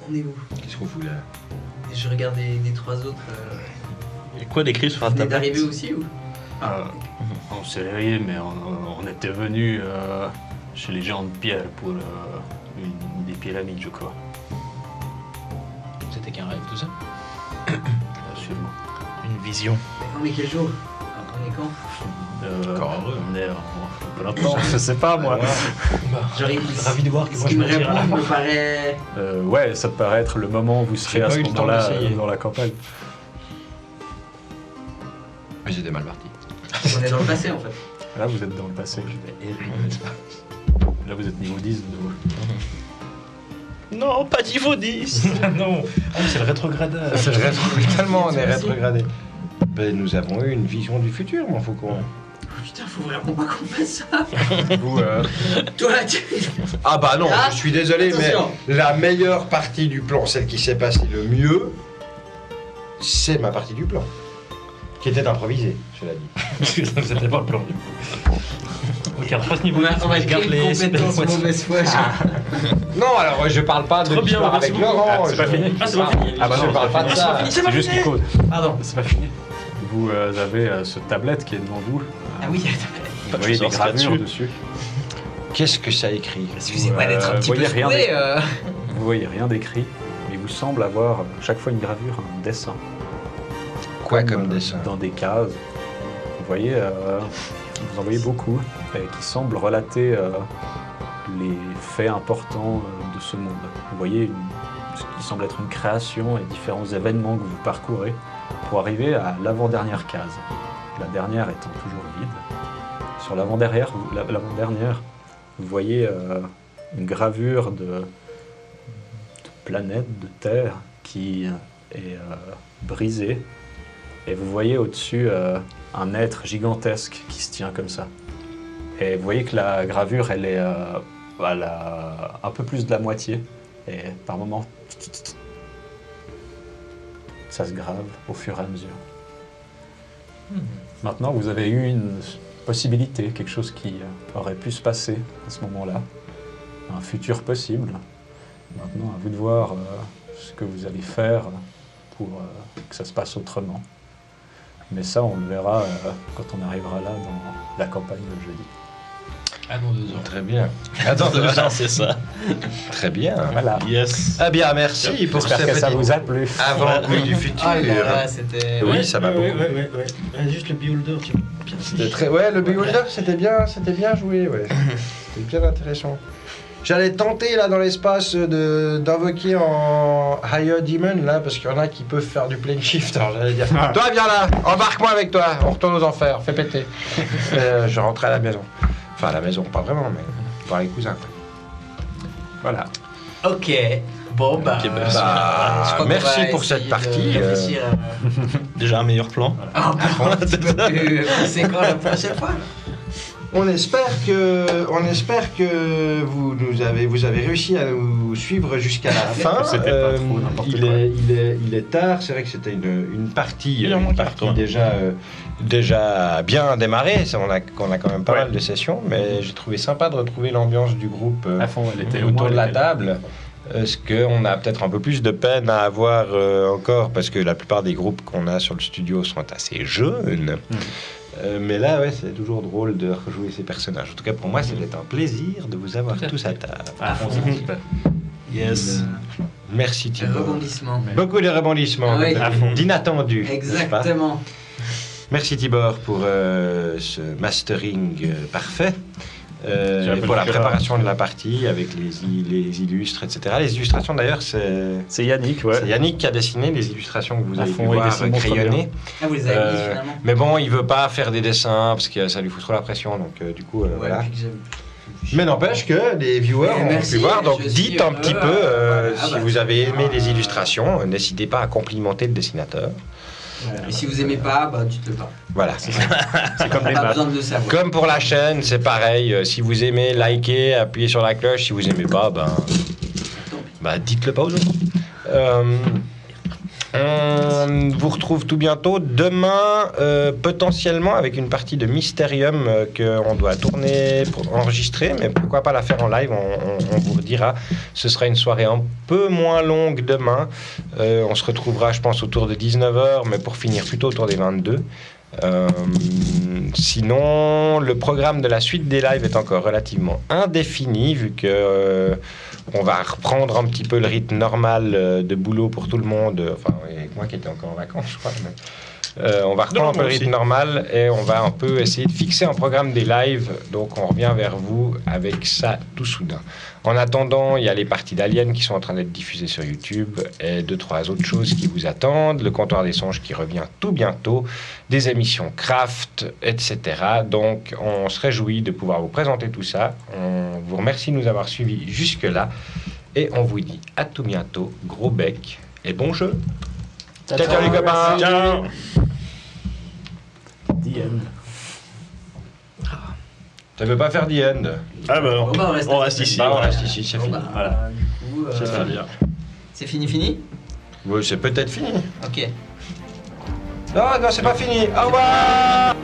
On est où? Qu'est-ce qu'on fout là? Et je regarde les trois autres. Il y a quoi d'écrit sur la Vous venez tablette? d'arriver aussi ou? On s'est réveillés, mais on était venus chez les géants de pierre pour une des pyramides, je crois. C'était qu'un rêve, tout ça. Sûrement. Une vision. On est quel jour? On est quand? Encore heureux. On est en plein temps, je sais pas moi. J'arrive. Ravi de voir que Ce moi qui je me me tire à la répond fin. me paraît. Ouais, ça te paraît être le moment où vous serez J'ai à pas ce eu le temps moment-là d'essayer. dans la campagne. Mais j'étais mal parti. On est dans le passé en fait. Là, vous êtes dans le passé. Là, vous êtes niveau 10 de nouveau. Non, pas niveau 10. Non, ah, mais c'est le rétrogradage. C'est tellement on est rétrogradé. Ben, nous avons eu une vision du futur, mon faucon. Putain, faut vraiment pas qu'on fasse ça. Vous, Toi, tu. Ah bah non, Ah, je suis désolé, attention. mais la meilleure partie du plan, celle qui s'est passée le mieux, c'est ma partie du plan. Qui était improvisée, cela dit. C'était pas le plan du coup. Regarde pas ce niveau. On a regarde créé une compétence les- mauvaise foi. Non, alors je parle pas de Trop bien, l'histoire merci avec beaucoup. Laurent. c'est pas fini. Ah, c'est pas fini. Ah bah non, je parle pas de ça. c'est juste une cause. Pardon. C'est pas fini. Vous avez ce tablette qui est devant vous. Ah oui, Vous voyez des sors ça gravures dessus. dessus. Qu'est-ce que ça écrit? excusez-moi d'être un petit peu voyez rien secoué. Vous voyez rien d'écrit, mais il vous semble avoir chaque fois une gravure, un dessin. Quoi comme dessin? Dans des cases. Vous voyez, vous en voyez beaucoup, et qui semblent relater les faits importants de ce monde. Vous voyez ce qui semble être une création et différents événements que vous parcourez pour arriver à l'avant-dernière case. La dernière étant toujours vide. Sur l'avant-dernière, vous voyez une gravure de planète, de terre, qui est brisée. Et vous voyez au-dessus un être gigantesque qui se tient comme ça. Et vous voyez que la gravure, elle est un peu plus de la moitié. Et par moments, ça se grave au fur et à mesure. Maintenant, vous avez eu une possibilité, quelque chose qui aurait pu se passer à ce moment-là. Un futur possible. Maintenant, à vous de voir ce que vous allez faire pour que ça se passe autrement. Mais ça, on le verra quand on arrivera là dans la campagne de jeudi. Ah non, 2 ans. Très bien. Attends, c'est ça. très bien. Voilà. Yes. Ah bien, merci pour J'espère ce que ça petit vous a plu. avant-goût du futur. Ah là là, c'était. Oui, ça m'a beaucoup. Ouais. Juste le beholder, tu vois. C'était très... Ouais, le beholder, c'était bien joué, ouais. C'était bien intéressant. J'allais tenter là dans l'espace d'invoquer en Higher Demon là, parce qu'il y en a qui peuvent faire du plane shift. Alors j'allais dire, toi viens là, embarque-moi avec toi, on retourne aux enfers, fais péter. Je rentrais à la maison. Enfin à la maison, pas vraiment, mais voir les cousins. Quoi. Voilà. Ok. Bon bah. Ok, bah, je crois qu'on merci va pour cette essayer partie, de réfléchir Déjà un meilleur plan. à un plan un petit peu plus conséquent la prochaine fois. On espère que vous avez réussi à nous suivre jusqu'à la fin. C'était pas trop n'importe quoi. Il est tard, c'est vrai que c'était une partie, déjà bien démarrée. On a quand même pas mal de sessions, mais j'ai trouvé sympa de retrouver l'ambiance du groupe À fond, elle était autour de la elle était là. table. Ce qu'on a peut-être un peu plus de peine à avoir encore, parce que la plupart des groupes qu'on a sur le studio sont assez jeunes. Mais là, ouais, c'est toujours drôle de rejouer ces personnages. En tout cas, pour moi, c'était un plaisir de vous avoir tous à table. À fond, c'est un petit peu. Yes. Merci Un Thibaut. rebondissement. Beaucoup de rebondissements, Oui. d'inattendus. n'est-ce pas? Exactement. Merci Tibor pour ce mastering parfait. J'ai Et appelé pour la que là. préparation de la partie avec les illustres, etc. Les illustrations d'ailleurs, C'est Yannick, ouais. c'est Yannick qui a dessiné les illustrations que vous À avez fond, pu il voir dessine très crayonnées. Ah, vous les avez mis finalement. Mais bon, il veut pas faire des dessins parce que ça lui fout trop la pression, donc du coup, Ouais, voilà. puis que j'aime- Mais n'empêche que les viewers Mais ont merci, pu voir, donc je suis dites un heureux, petit peu voilà. Ah si bah, vous avez aimé les euh, illustrations, n'hésitez pas à complimenter le dessinateur. Et si vous aimez pas, bah dites-le pas. Voilà. C'est comme les Pas maths. besoin de le savoir. Comme pour la chaîne, c'est pareil. Si vous aimez, likez, appuyez sur la cloche. Si vous aimez pas, dites-le pas aux autres. On vous retrouve tout bientôt. Demain, potentiellement avec une partie de Mysterium qu'on doit tourner pour enregistrer, mais pourquoi pas la faire en live, on vous redira. Ce sera une soirée un peu moins longue demain. On se retrouvera, je pense, autour de 19h, mais pour finir plutôt autour des 22. Sinon, le programme de la suite des lives est encore relativement indéfini, vu que on va reprendre un petit peu le rythme normal de boulot pour tout le monde. Enfin, et moi qui étais encore en vacances, je crois. Mais, on va reprendre un peu le rythme normal et on va un peu essayer de fixer un programme des lives. Donc, on revient vers vous avec ça tout soudain. En attendant, il y a les parties d'Alien qui sont en train d'être diffusées sur YouTube et 2-3 autres choses qui vous attendent. Le comptoir des songes qui revient tout bientôt, des émissions craft, etc. Donc, on se réjouit de pouvoir vous présenter tout ça. On vous remercie de nous avoir suivis jusque-là et on vous dit à tout bientôt. Gros bec et bon jeu. Ciao, ciao les copains. Ciao. The end. Ça veut pas faire the end. Ah bah Bon, bah, on reste ici. Bah, on voilà. reste ici, c'est Bon, fini. bah, Voilà. du coup, C'est très bien. c'est fini. Oui, c'est peut-être fini. Ok. Non, non, c'est pas fini. Au revoir.